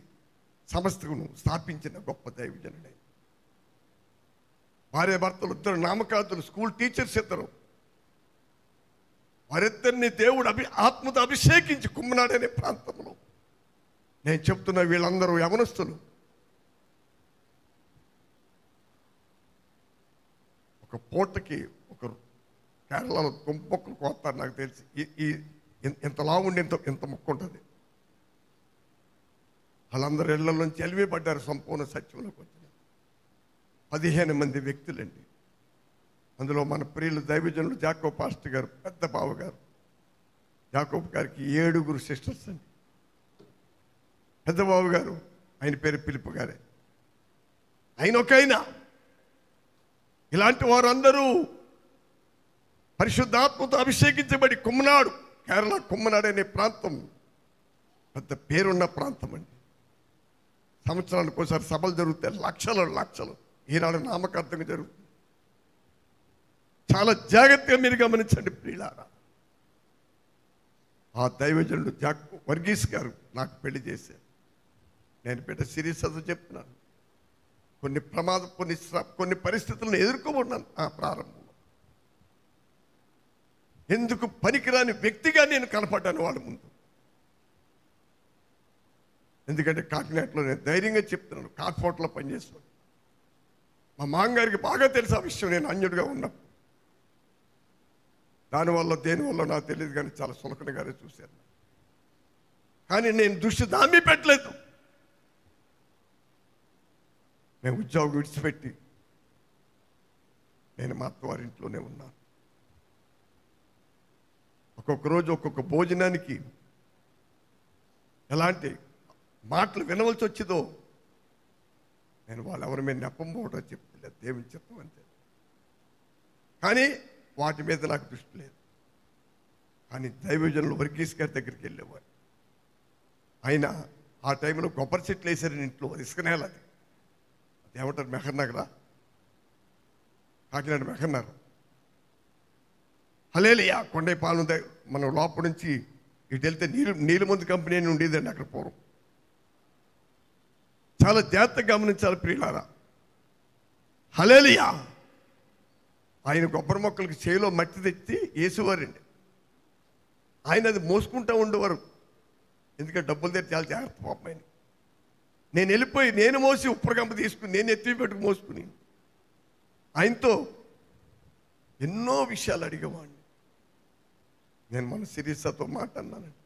S1: సంస్థను స్థాపించిన గొప్ప దైవజనుడే. భార్య భర్తలు ఇద్దరు నామకాంతులు, స్కూల్ టీచర్స్ ఇద్దరు. వారిద్దరిని దేవుడు ఆత్మతో అభిషేకించి కుమ్మనాడనే ప్రాంతంలో, నేను చెప్తున్న వీళ్ళందరూ యవనస్తులు. ఒక పూటకి ఒక కేరళలో దుంపొక్కలు కోస్తారు. నాకు తెలిసి ఈ ఇంత లావుండి ఇంత మొక్క ఉంటుంది. వాళ్ళందరూ ఇళ్ల నుంచి ఎలివేయబడ్డారు. సంపూర్ణ సత్యంలోకి వచ్చిన 15 మంది వ్యక్తులండి. అందులో మన ప్రియులు దైవజనులు జాకోబ్ పాస్టర్ గారు, పెద్ద బావ గారు. జాకోబ్ గారికి 7 సిస్టర్స్ అండి. పెద్ద బావ గారు, ఆయన పేరు పిలుపు గారే. ఆయన ఒకైనా ఇలాంటి వారందరూ పరిశుద్ధాత్మతో అభిషేకించబడి కుమ్మనాడు, కేరళ కుమ్మనాడు అనే ప్రాంతం పెద్ద పేరున్న ప్రాంతం అండి. సంవత్సరానికి ఒకసారి సభలు జరుగుతాయి. లక్షలు ఈనాడు నామకార్థంగా జరుగుతుంది. చాలా జాగ్రత్తగా మీరు గమనించండి ప్రియులారా. ఆ దైవజనుడు వర్గీస్ గారు నాకు పెళ్లి చేశారు. నేను పెట్ట సిరీస్ చదువు చెప్తున్నాను. కొన్ని పరిస్థితులను ఎదుర్కోబడినాను ఆ ప్రారంభంలో. ఎందుకు పనికిరాని వ్యక్తిగా నేను కనపడ్డాను వాళ్ళ ముందు. ఎందుకంటే కాకినాడలో నేను ధైర్యంగా చెప్తున్నాను, కార్పోర్ట్లో పనిచేస్తున్నాను. మా మామగారికి బాగా తెలుసు ఆ విషయం, నేను అన్యుడిగా ఉన్నప్పుడు. దేనివల్ల నాకు తెలియదు, కానీ చాలా సులకనగానే చూశాను. కానీ నేను దృష్టి దాన్ని పెట్టలేదు. నేను ఉద్యోగం విడిచిపెట్టి నేను మా అత్తవారింట్లోనే ఉన్నాను. ఒక్కొక్క రోజు ఒక్కొక్క భోజనానికి ఎలాంటి మాటలు వినవలసి వచ్చిందో నేను వాళ్ళెవరి మీద నెప్పం పోవడం చెప్తలేదు, దేవుని చిత్తం అంతే. కానీ వాటి మీద నాకు దృష్టి లేదు. కానీ దైవజనులు వర్గీస్ గారి దగ్గరికి వెళ్ళేవారు. ఆయన ఆ టైంలో కొబ్బరి చెట్లు వేసారు ఇంట్లో, ఇసుక నేల అది ఏమంటారు, మెహర్నగరా, కాకినాడ మెహర్నగర్. హలేలియా కొండైపాలెం మనం లోపల నుంచి ఇటు వెళ్తే నీలిమందు కంపెనీ అని ఉండేదండి అక్కడ పూర్వం. చాలా జాగ్రత్తగా గమనించాలి ప్రియులారా. హలేలియా. ఆయన కొబ్బరి మొక్కలకి చేలో మట్టి తెచ్చి వేసేవారండి. ఆయన అది మోసుకుంటూ ఉండేవారు, ఎందుకంటే డబ్బులు తెచ్చి చాలా జాగ్రత్త పాపం ఆయన. నేను వెళ్ళిపోయి నేను మోసి ఉప్పరగంప తీసుకుని నేను ఎత్తి పెట్టుకు మోసుకుని ఆయనతో ఎన్నో విషయాలు అడిగేవాడిని. నేను మన సిరీసతో మాట్లాడినానండి.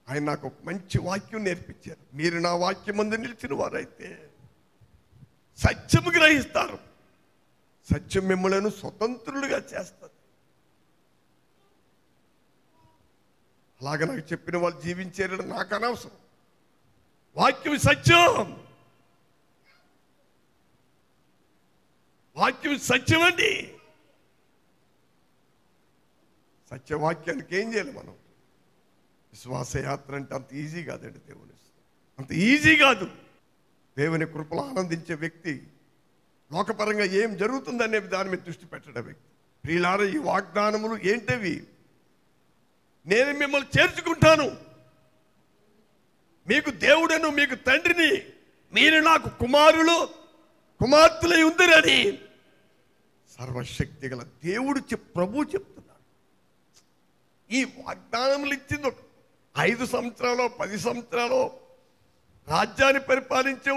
S1: ఆయన నాకు ఒక మంచి వాక్యం నేర్పించారు. మీరు నా వాక్యం ముందు నిలిచిన వారైతే సత్యము గ్రహిస్తారు, సత్యం మిమ్మల్ని స్వతంత్రులుగా చేస్తుంది. అలాగే నాకు చెప్పిన వాళ్ళు జీవించేయడం నాకు అనవసరం. వాక్యం సత్యం, వాక్యం సత్యం అండి. సత్యవాక్యానికి ఏం చేయాలి మనం? విశ్వాసయాత్ర అంటే అంత ఈజీ కాదండి. దేవుని అంత ఈజీ కాదు. దేవుని కృపలో ఆనందించే వ్యక్తి లోకపరంగా ఏం జరుగుతుందనే దాని మీద దృష్టి పెట్టడం వ్యక్తి. ప్రియులారా, ఈ వాగ్దానములు ఏంటవి? నేను మిమ్మల్ని చేర్చుకుంటాను, మీకు దేవుడను, మీకు తండ్రిని, మీరు నాకు కుమారులు కుమార్తెలై ఉందరని సర్వశక్తి గల దేవుడు ప్రభు చెప్తున్నాడు. ఈ వాగ్దానములు ఇచ్చింది 5 సంవత్సరాలు 10 సంవత్సరాలు రాజ్యాన్ని పరిపాలించే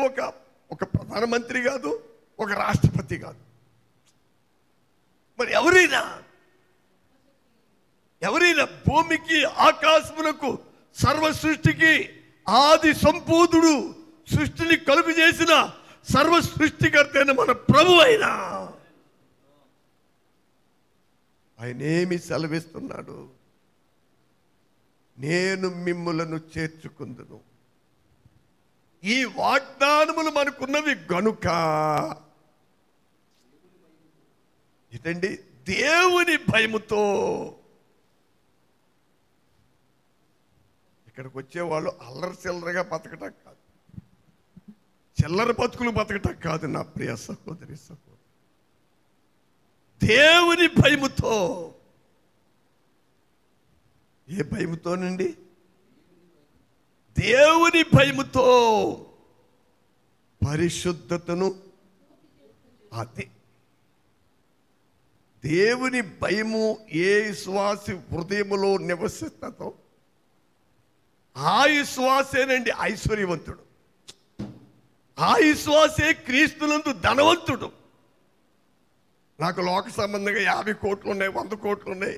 S1: ఒక ప్రధానమంత్రి కాదు, ఒక రాష్ట్రపతి కాదు. మరి ఎవరైనా భూమికి ఆకాశమునకు సర్వ సృష్టికి ఆది సంపూతుడు సృష్టిని కలుగు చేసిన సర్వ సృష్టికర్త అయిన మన ప్రభు అయినా ఆయనేమి సెలవిస్తున్నాడు? నేను మిమ్ములను చేర్చుకుందును. ఈ వాగ్దానములు మనకున్నవి గనుక ఏంటండి? దేవుని భయముతో. ఇక్కడికి వచ్చేవాళ్ళు అల్లరి చిల్లరగా బతకటం కాదు, చిల్లర బతుకులు బతకటం కాదు నా ప్రియ సహోదరి సహోదరు. దేవుని భయముతో. ఏ భయముతోనండి? దేవుని భయముతో పరిశుద్ధతను. అది దేవుని భయము ఏ విశ్వాసి హృదయములో నివసిస్తుందో ఆ విశ్వాసేనండి ఐశ్వర్యవంతుడు. ఆ విశ్వాసే క్రీస్తునందు ధనవంతుడు. నాకు లోక సంబంధంగా 50 కోట్లు ఉన్నాయి, 100 కోట్లు ఉన్నాయి.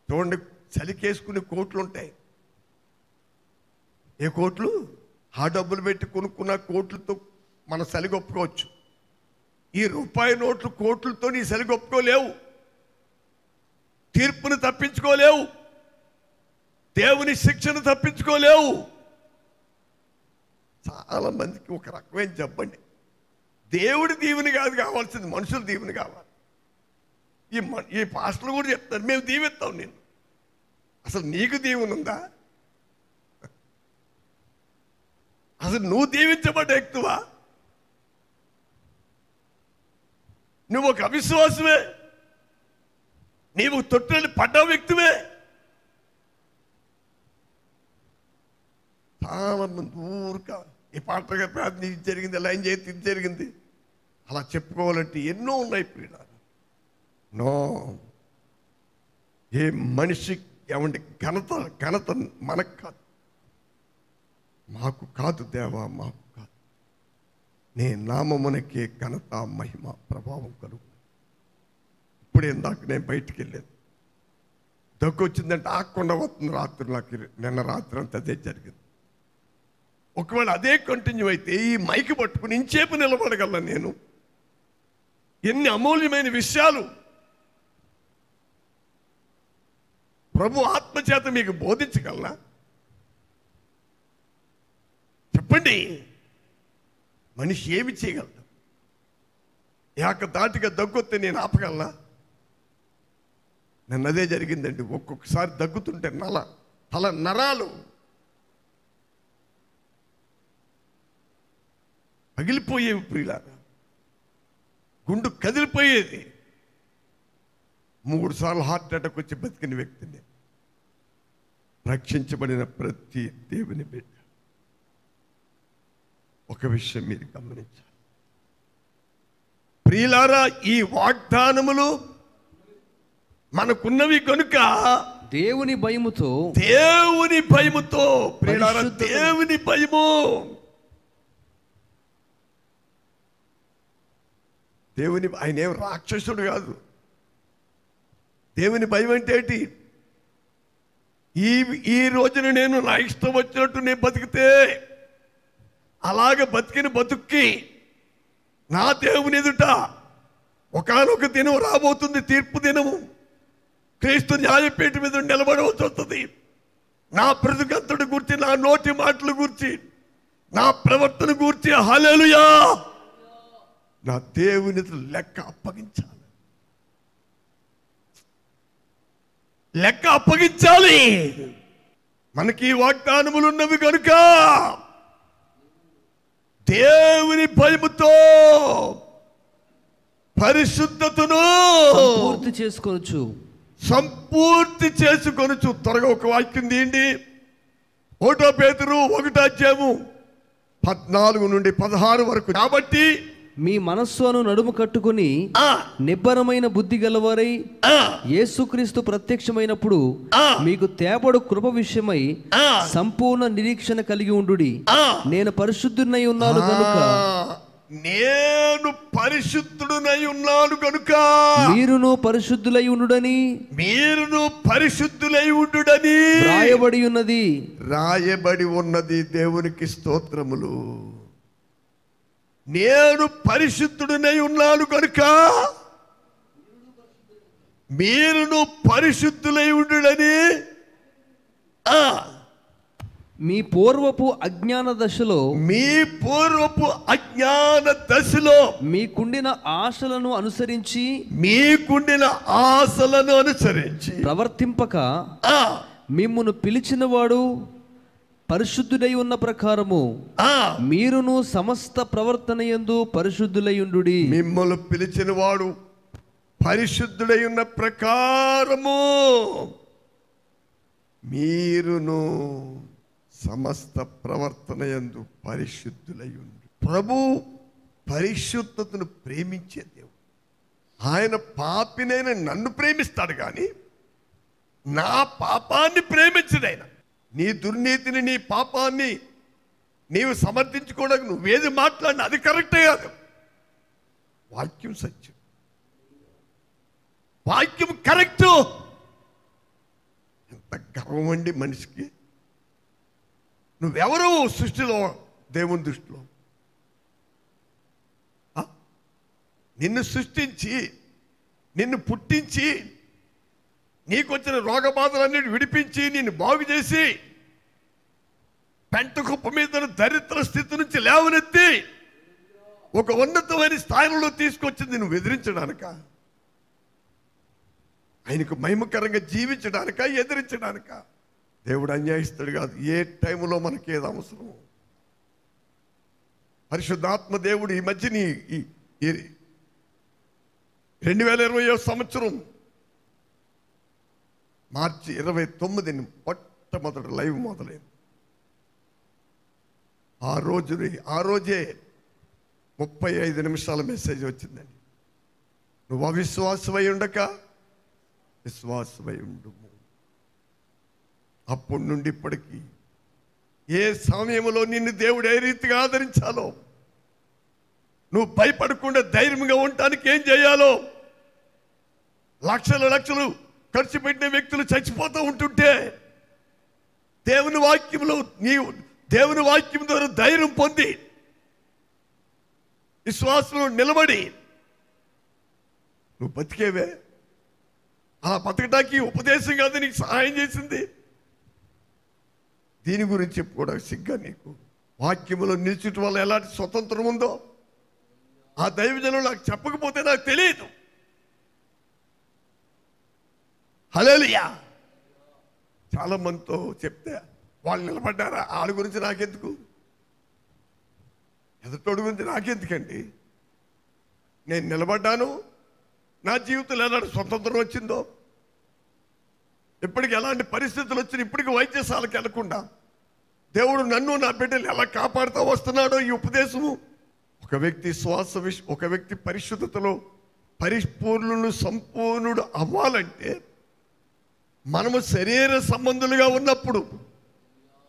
S1: చూడండి, చలికేసుకునే కోట్లు ఉంటాయి. ఏ కోట్లు? ఆ డబ్బులు పెట్టి కొనుక్కున్న కోట్లతో మన సలిగొప్పుకోవచ్చు. ఈ రూపాయి నోట్లు కోట్లతో నీ సలిగొప్పుకోలేవు, తీర్పును తప్పించుకోలేవు, దేవుని శిక్షను తప్పించుకోలేవు. చాలా మందికి ఒక రకమైన జబ్బండి. దేవుడి దీవెని కాదు కావాల్సింది, మనుషుల దీవెని కావాలి. ఈ పాస్టర్లు కూడా చెప్తారు, మేము దీవిస్తాం నేను. అసలు నీకు దీవెన ఉందా? అసలు నువ్వు దీవించబడ్డ వ్యక్తివా? నువ్వు ఒక అవిశ్వాసమే, నీవు తొట్టెలు పడ్డ వ్యక్తివే. చాలా మంది ఊరిక ఈ పాటగా ప్రార్థన ఇది జరిగింది, అలా ఏం చేసి ఇది జరిగింది అలా చెప్పుకోవాలంటే ఎన్నో ఉన్నాయి ప్రియులారా. నో, ఏ మనిషి ఏమంటే ఘనత మనకు కాదు, మాకు కాదు దేవా, మాకు కాదు. నీ నామమునకే ఘనత మహిమ ప్రభావం కలుగు. ఇప్పుడు ఇందాక నేను బయటికి వెళ్ళాను, దగ్గు వచ్చిందంటే ఆకుండా వస్తుంది రాత్రి. నాకు నిన్న రాత్రి అంతా అదే జరిగింది. ఒకవేళ అదే కంటిన్యూ అయితే ఈ మైకి పట్టుకుని ఇంచేపు నిలబడగలను నేను. ఎన్ని అమూల్యమైన విషయాలు ప్రభు ఆత్మచేత మీకు బోధించగలనా? చెప్పండి, మనిషి ఏమి చేయగలడు? ఏకధాటిగా దగ్గొస్తే నేను ఆపగలనా? నన్ను అదే జరిగిందండి. ఒక్కొక్కసారి దగ్గుతుంటే తల నరాలు పగిలిపోయేవి ప్రియులారా, గుండు కదిలిపోయేది. 3 సార్లు హార్ట్ అటాక్ వచ్చి బతికిన వ్యక్తిని. రక్షించబడిన ప్రతి దేవుని బిడ్డ ఒక విషయం మీరు గమనించాలి ప్రియులారా, ఈ వాగ్దానములు మనకున్నవి కనుక
S3: దేవుని భయముతో
S1: ప్రియులారా, దేవుని భయము. ఆయన ఏం రాక్షసుడు కాదు. దేవుని భయం అంటే ఏంటి? ఈ రోజున నేను నా ఇష్టం వచ్చినట్టు నేను బతికితే అలాగే బతికిన బతుక్కి నా దేవుని ఎదుట ఒకానొక దినం రాబోతుంది, తీర్పు దినము. క్రీస్తు న్యాయపీఠ మీద నిలబడవలసి వస్తుంది. నా బ్రతుకంతటి గురించి, నా నోటి మాటలు గురించి, నా ప్రవర్తన గురించి హల్లెలూయా నా దేవుని లెక్క అప్పగించాలి. మనకి వాగ్దానములు ఉన్నవి కనుక దేవుని భయముతో పరిశుద్ధతను సంపూర్తి చేసుకొనొచ్చు. త్వరగా ఒక వాక్యం తీయండి. 1 పేతురు 1:14 నుండి 16 వరకు. కాబట్టి
S3: మీ మనస్సును నడుము కట్టుకుని నిబ్బరమైన బుద్ధి గలవారై యేసుక్రీస్తు ప్రత్యక్షమైనప్పుడు మీకు తేబడు కృప విషయమై సంపూర్ణ నిరీక్షణ కలిగి ఉండుడి. నేను పరిశుద్ధుడనై ఉన్నాను కనుక మీరును పరిశుద్ధులై ఉండుడని
S1: రాయబడి ఉన్నది. దేవునికి స్తోత్రములు. నేను పరిశుద్ధుడనై ఉన్నాను కనుక మీరును పరిశుద్ధులై ఉండుడని.
S3: మీ పూర్వపు అజ్ఞాన దశలో మీకుండిన ఆశలను అనుసరించి ప్రవర్తింపక మిమ్మును పిలిచినవాడు పరిశుద్ధుడై ఉన్న ప్రకారము మీరును సమస్త ప్రవర్తన యందు పరిశుద్ధులై ఉండుడి.
S1: మిమ్మల్ని పిలిచిన వాడు పరిశుద్ధుడై ఉన్న ప్రకారము మీరును సమస్త ప్రవర్తన యందు పరిశుద్ధులై ఉండు. ప్రభు పరిశుద్ధతను ప్రేమించే దేవుడు. ఆయన పాపినైన నన్ను ప్రేమిస్తాడు కానీ నా పాపాన్ని ప్రేమించడు ఆయన. నీ దుర్నీతిని, నీ పాపాన్ని నీవు సమర్థించుకోవడానికి నువ్వేది మాట్లాడినా అది కరెక్టే కాదు. వాక్యం సత్యం, వాక్యం కరెక్టు. ఎంత గర్వం అండి మనిషికి. నువ్వెవరు సృష్టిలో, దేవుని దృష్టిలో? నిన్ను సృష్టించి, నిన్ను పుట్టించి, నీకొచ్చిన రోగబాధలన్నిటి విడిపించి, నిన్ను బాగు చేసి, పెంట కుప్ప మీద దరిద్ర స్థితి నుంచి లేవనెత్తి ఒక ఉన్నతమైన స్థాయిలో తీసుకొచ్చింది నువ్వు ఎదిరించడానిక? ఆయనకు మహిమకరంగా జీవించడానిక, ఎదిరించడానిక? దేవుడు అన్యాయిస్తాడు కాదు. ఏ టైంలో మనకి ఏది అవసరం. పరిశుద్ధాత్మ దేవుడు ఈ మధ్యని 2020 సంవత్సరం మార్చి 29 మొట్టమొదటి లైవ్ మొదలైంది. ఆ రోజే 35 నిమిషాల మెసేజ్ వచ్చిందండి. నువ్వు అవిశ్వాసమై ఉండక విశ్వాసమై ఉండుము. అప్పటి నుండి ఇప్పటికీ ఏ సమయంలో నిన్ను దేవుడు ఏ రీతిగా ఆదరించాలో, నువ్వు భయపడకుండా ధైర్యంగా ఉండటానికి ఏం చేయాలో, లక్షలు ఖర్చు పెట్టిన వ్యక్తులు చచ్చిపోతూ ఉంటుంటే దేవుని వాక్యం ద్వారా ధైర్యం పొంది విశ్వాసంలో నిలబడి నువ్వు బతికేవే. అలా బతకటానికి ఉపదేశం కాదు నీకు సహాయం చేసింది. దీని గురించి చెప్పుకోవడానికి సిగ్గా నీకు. వాక్యములో నిలిచుట వల్ల ఎలాంటి స్వతంత్రం ఉందో ఆ దైవజనులు నాకు చెప్పకపోతే నాకు తెలియదు. హల్లెలూయా. చాలా మందితో చెప్తే వాళ్ళు నిలబడ్డారా, వాళ్ళ గురించి నాకెందుకు, ఎదుటోడి గురించి నాకెందుకండి. నేను నిలబడ్డాను, నా జీవితంలో ఎలాంటి స్వతంత్రం వచ్చిందో, ఇప్పటికి ఎలాంటి పరిస్థితులు వచ్చినా ఇప్పటికి వైద్యశాలకు వెళ్లకుండా దేవుడు నన్ను నా బిడ్డలు ఎలా కాపాడుతూ వస్తున్నాడో ఈ ఉపదేశము. ఒక వ్యక్తి పరిశుద్ధతలో పరిపూర్ణుడు సంపూర్ణుడు అవ్వాలంటే మనము శరీర సంబంధులుగా ఉన్నప్పుడు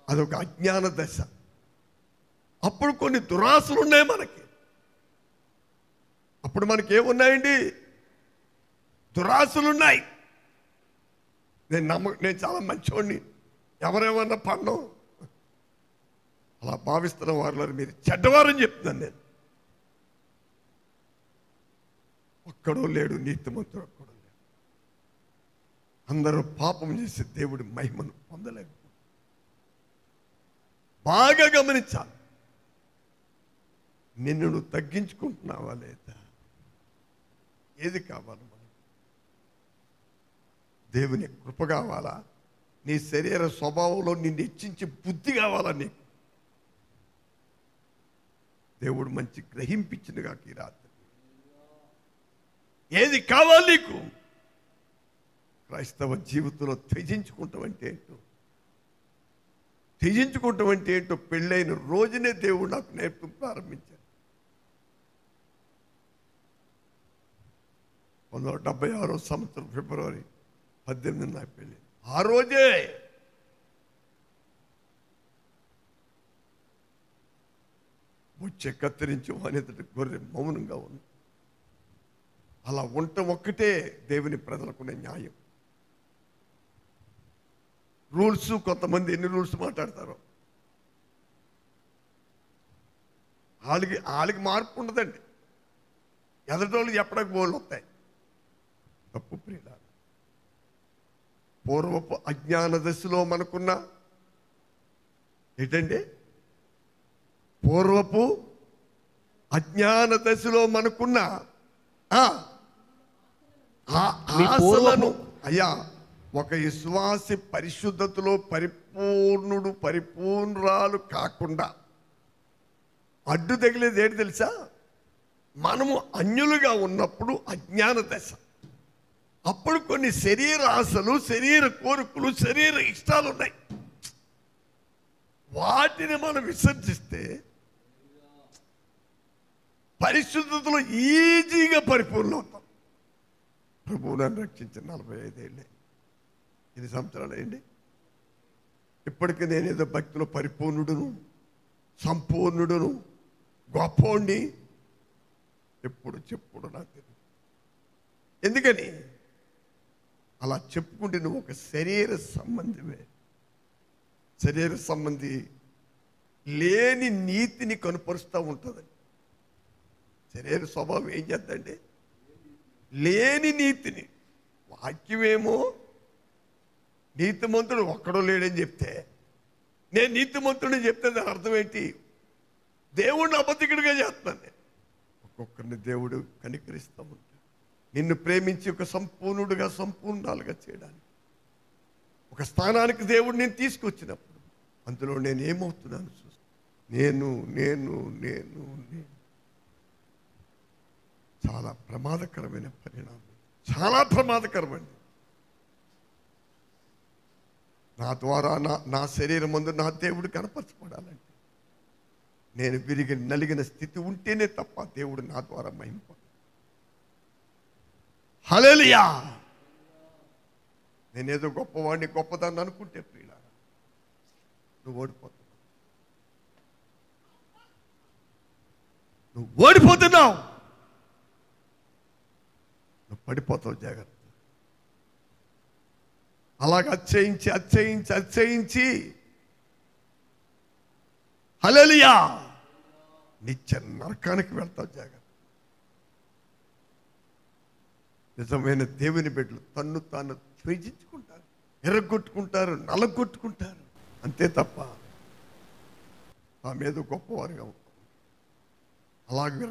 S1: అదొక అజ్ఞాన దశ. అప్పుడు కొన్ని దురాశలు ఉన్నాయి మనకి. అప్పుడు మనకి ఏమున్నాయండి? దురాశలున్నాయి. నేను చాలా మంచివాడిని, ఎవరేమన్నా పడడం అలా భావిస్తున్న వారిలో మీరు చెడ్డవారని చెప్తున్నాను. నేను ఒక్కడో లేడు నీతిమంతుడు, ఒక్కడో లేడు. అందరూ పాపం చేసి దేవుడి మహిమను పొందలేకపోతున్నారు. బాగా గమనించాలి. నిన్ను నువ్వు తగ్గించుకుంటున్నావా లేదా? ఏది కావాలి మనకు? దేవుని కృప కావాలా? నీ శరీర స్వభావంలో నిన్ను హెచ్చించే బుద్ధి కావాలా నీకు? దేవుడు మంచి గ్రహింపించినగా ఈ రాత్రి ఏది కావాలి నీకు? క్రైస్తవ జీవితంలో త్యజించుకుంటాం అంటే ఏంటో పెళ్ళైన రోజునే దేవుడు నాకు నేర్పడం ప్రారంభించాడు. 1976 సంవత్సరం ఫిబ్రవరి 18 నాకు పెళ్ళి. ఆ రోజే బుచ్చ కత్తిరించి వానెదుటి గొర్రె మౌనంగా ఉంది. అలా ఉండటం ఒక్కటే దేవుని ప్రజలకున్న న్యాయం. రూల్స్, కొంతమంది ఎన్ని రూల్స్ మాట్లాడతారో వాళ్ళకి మార్పు ఉండదండి. ఎదటోళ్ళు చెప్పడానికి బోళ్ళు వస్తాయి. తప్పు ప్రియుల. పూర్వపు అజ్ఞాన దశలో మనకున్న ఏంటండి? పూర్వపు అజ్ఞాన దశలో మనకున్న ఆశలను అయ్యా, ఒక విశ్వాసి పరిశుద్ధతలో పరిపూర్ణురాలు కాకుండా అడ్డు తగిలేది ఏంటి తెలుసా? మనము అన్యులుగా ఉన్నప్పుడు అజ్ఞాన దశ. అప్పుడు కొన్ని శరీర ఆశలు, శరీర కోరికలు, శరీర ఇష్టాలు ఉన్నాయి. వాటిని మనం విసర్జిస్తే పరిశుద్ధతలో ఈజీగా పరిపూర్ణం అవుతాం. ప్రభువు నన్ను రక్షించిన 45 ఏళ్ళే, 8 సంవత్సరాలు అయింది. ఇప్పటికీ నేనేదో భక్తిలో పరిపూర్ణుడును, సంపూర్ణుడును, గొప్పోండి ఎప్పుడు చెప్పుడు నాకు తెలియదు. ఎందుకని అలా చెప్పుకుంటే నువ్వు ఒక శరీర సంబంధివే. శరీర సంబంధి లేని నీతిని కనుపరుస్తూ ఉంటుందండి. శరీర స్వభావం ఏం చేద్దండి? లేని నీతిని. వాక్యమేమో నీతిమంతుడు ఒక్కడో లేడని చెప్తే, నేను నీతిమంతుడని చెప్తే దాని అర్థం ఏంటి? దేవుడిని అబద్ధికుడిగా చేస్తున్నాను నేను. ఒక్కొక్కరిని దేవుడు కనికరిస్తూ ఉంటాడు. నిన్ను ప్రేమించి ఒక సంపూర్ణుడుగా, సంపూర్ణాలుగా చేయడానికి ఒక స్థానానికి దేవుడు నేను తీసుకొచ్చినప్పుడు అందులో నేను ఏమవుతున్నాను చూస్తాను. నేను చాలా ప్రమాదకరమైన పరిణామం, చాలా ప్రమాదకరమండి. నా ద్వారా నా శరీరం ముందు నా దేవుడు కనపరచబడాలంటే నేను విరిగి నలిగిన స్థితి ఉంటేనే తప్ప దేవుడు నా ద్వారా మహింప. హల్లెలూయా. నేనేదో గొప్పవాడిని గొప్పదాన్ని అనుకుంటే ప్రియులారా, నువ్వు ఓడిపోతున్నావు. నువ్వు ఓడిపోతున్నావు, నువ్వు పడిపోతావు. జాగ్రత్త. అలాగ అచ్చయించి హల్లెలూయా నిత్య నరకానికి వెళ్తావు. జాగ్రత్త. నిజమైన దేవుని బిడ్డలు తన్ను తాను త్యజించుకుంటారు, ఎర్రగొట్టుకుంటారు, నలగొట్టుకుంటారు, అంతే తప్ప ఆ మీద గొప్పవారుగా ఉంటారు. అలాగే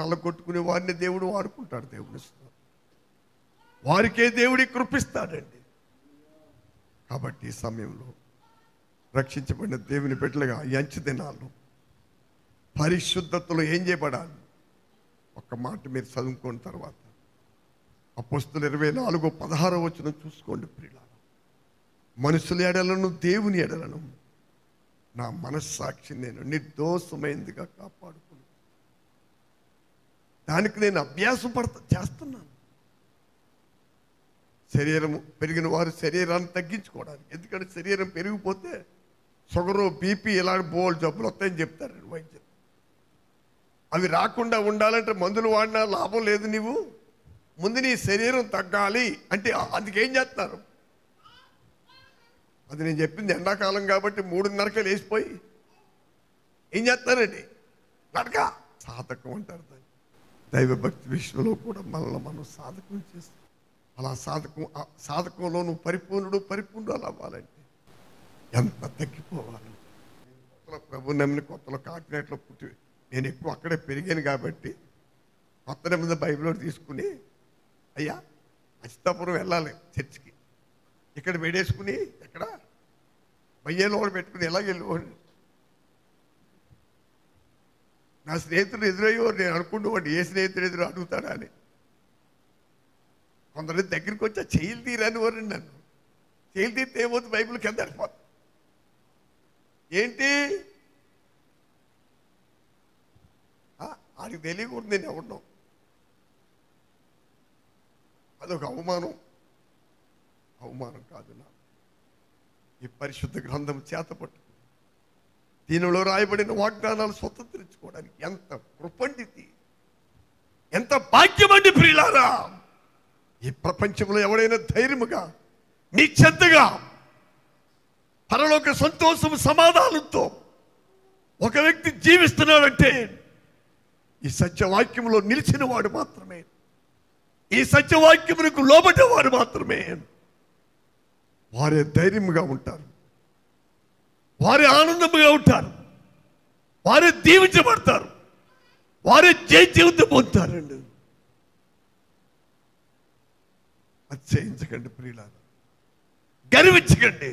S1: నలగొట్టుకునే వారిని దేవుడు వాడుకుంటాడు. దేవుని వారికే దేవుడి కృపిస్తాడండి. కాబట్టి ఈ సమయంలో రక్షించబడిన దేవుని బిడ్డలుగా ఈ అంచె దినాల్లో పరిశుద్ధతలో ఏం చేయబడాలి? ఒక్క మాట మీరు చదువుకున్న తర్వాత అపోస్తలుల 24:16 చూసుకోండి ప్రియులారా. మనుషుల ఎడలను దేవుని ఎడలను నా మనస్సాక్షి నేను నిర్దోషమైందిగా కాపాడుకున్నాను. దానికి నేను అభ్యాసం చేస్తున్నాను. శరీరం పెరిగిన వారు శరీరాన్ని తగ్గించుకోవడానికి. ఎందుకంటే శరీరం పెరిగిపోతే షుగరు, బీపీ ఇలాంటి బోల్ జబ్బులు వస్తాయని చెప్తారు వైద్యులు. అవి రాకుండా ఉండాలంటే మందులు వాడినా లాభం లేదు. నీవు ముందు నీ శరీరం తగ్గాలి అంటే అందుకేం చేస్తారు? అది నేను చెప్పింది ఎండాకాలం కాబట్టి 3:30 లేచిపోయి ఏం చేస్తారండి? నడక సాధకం అంటారు దాన్ని. దైవభక్తి విషయంలో కూడా మనల్ని మనం సాధకం చేస్తాం. అలా సాధకంలో నువ్వు పరిపూర్ణుడు అవ్వాలంటే ఎంత తగ్గిపోవాలి. ప్రభు నమ్మిన కొత్తలో కాకినాడలో పుట్టి నేను ఎక్కువ అక్కడే పెరిగాను కాబట్టి కొత్త నిబంధన బైబిల్ తీసుకుని అయ్యా అచితాపురం వెళ్ళాలి చర్చికి, ఇక్కడ వేడేసుకుని ఎక్కడ బయ్యేలో పెట్టుకుని ఎలా వెళ్ళేవాడిని. నా స్నేహితుడు ఎదురయ్యేవాడు. నేను అనుకుంటూ ఏ స్నేహితుడు ఎదురు అడుగుతాడా అని. కొందరు దగ్గరికి వచ్చి చెయ్యిలు తీరని వారు నన్ను. చెయ్యిలు తీరితే ఏమవుతుంది? బైబిల్ కింద వెళ్ళిపోతుంది. ఏంటి ఆడికి తెలియకూడదు నేను ఎవరినో. అదొక అవమానం కాదు. నా ఈ పరిశుద్ధ గ్రంథం చేతపట్టుకు దీనిలో రాయబడిన వాగ్దానాలు స్వతంత్రించుకోవడానికి ఎంత కృపండితి, ఎంత భాగ్యమండి ప్రియులారా. ఈ ప్రపంచంలో ఎవడైనా ధైర్యముగా నిశ్చద్దగా పరలోక సంతోషం సమాధానంతో ఒక వ్యక్తి జీవిస్తున్నాడంటే ఈ సత్యవాక్యంలో నిలిచిన వాడు మాత్రమే, ఈ సత్యవాక్యమునకు లోబడ్డవాడు మాత్రమే వారే ధైర్యముగా ఉంటారు, వారే ఆనందముగా ఉంటారు, వారే దీవించబడతారు, వారే జీవితం పొందుతారండి. అతిశయించకండి ప్రియులారా, గర్వించకండి.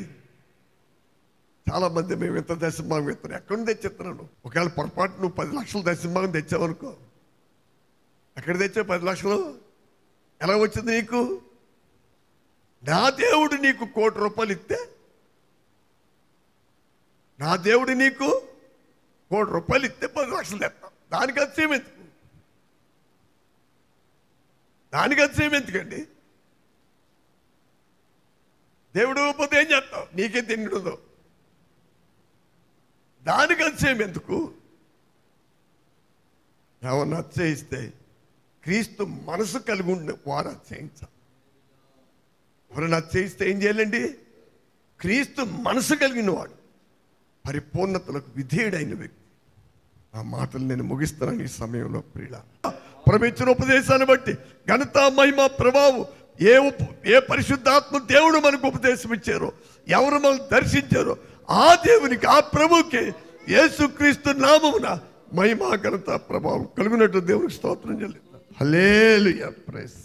S1: చాలా మంది మేము ఇంత దశంభాగం ఇస్తాను, ఎక్కడి నుంచి తెచ్చిస్తున్నాను? ఒకవేళ పొరపాటు నువ్వు 10 లక్షలు దశంభాగం తెచ్చావనుకో, ఎక్కడ తెచ్చావు 10 లక్షలు? ఎలా వచ్చింది నీకు? నా దేవుడు నీకు ₹1,00,00,000 ఇస్తే, నా దేవుడు నీకు ₹1,00,00,000 ఇస్తే 10 లక్షలు తెస్తాం. దానికి అతిశయం ఎందుకు? దానికి అతిశయం ఎందుకండి? దేవుడు పోతే ఏం చేస్తావు? నీకే తిండిదో. దానికి అతిశయం ఎందుకు? ఏమన్నా అతిశయిస్తే క్రీస్తు మనసు కలిగి ఉండే వారు అతిశయించాలి. ఎవరైనా అతిశయిస్తే ఏం చేయాలండి? క్రీస్తు మనసు కలిగిన వాడు, పరిపూర్ణతలకు విధేయుడైన వ్యక్తి. ఆ మాటలు నేను ముగిస్తున్నాను ఈ సమయంలో. ప్రియులారా, ప్రవచించిన ఉపదేశాన్ని బట్టి ఘనత, మహిమ, ప్రభావం ఏ పరిశుద్ధాత్మ దేవుడు మనకు ఉపదేశం ఇచ్చారో, ఎవరు మనం దర్శించారో ఆ దేవునికి, ఆ ప్రభువుకి యేసుక్రీస్తు నామమున మహిమ, ఘనత, ప్రభావం కలుగునట్టు దేవునికి స్తోత్రం చెల్లిద్దాం. హల్లెలూయా. ప్రైజ్.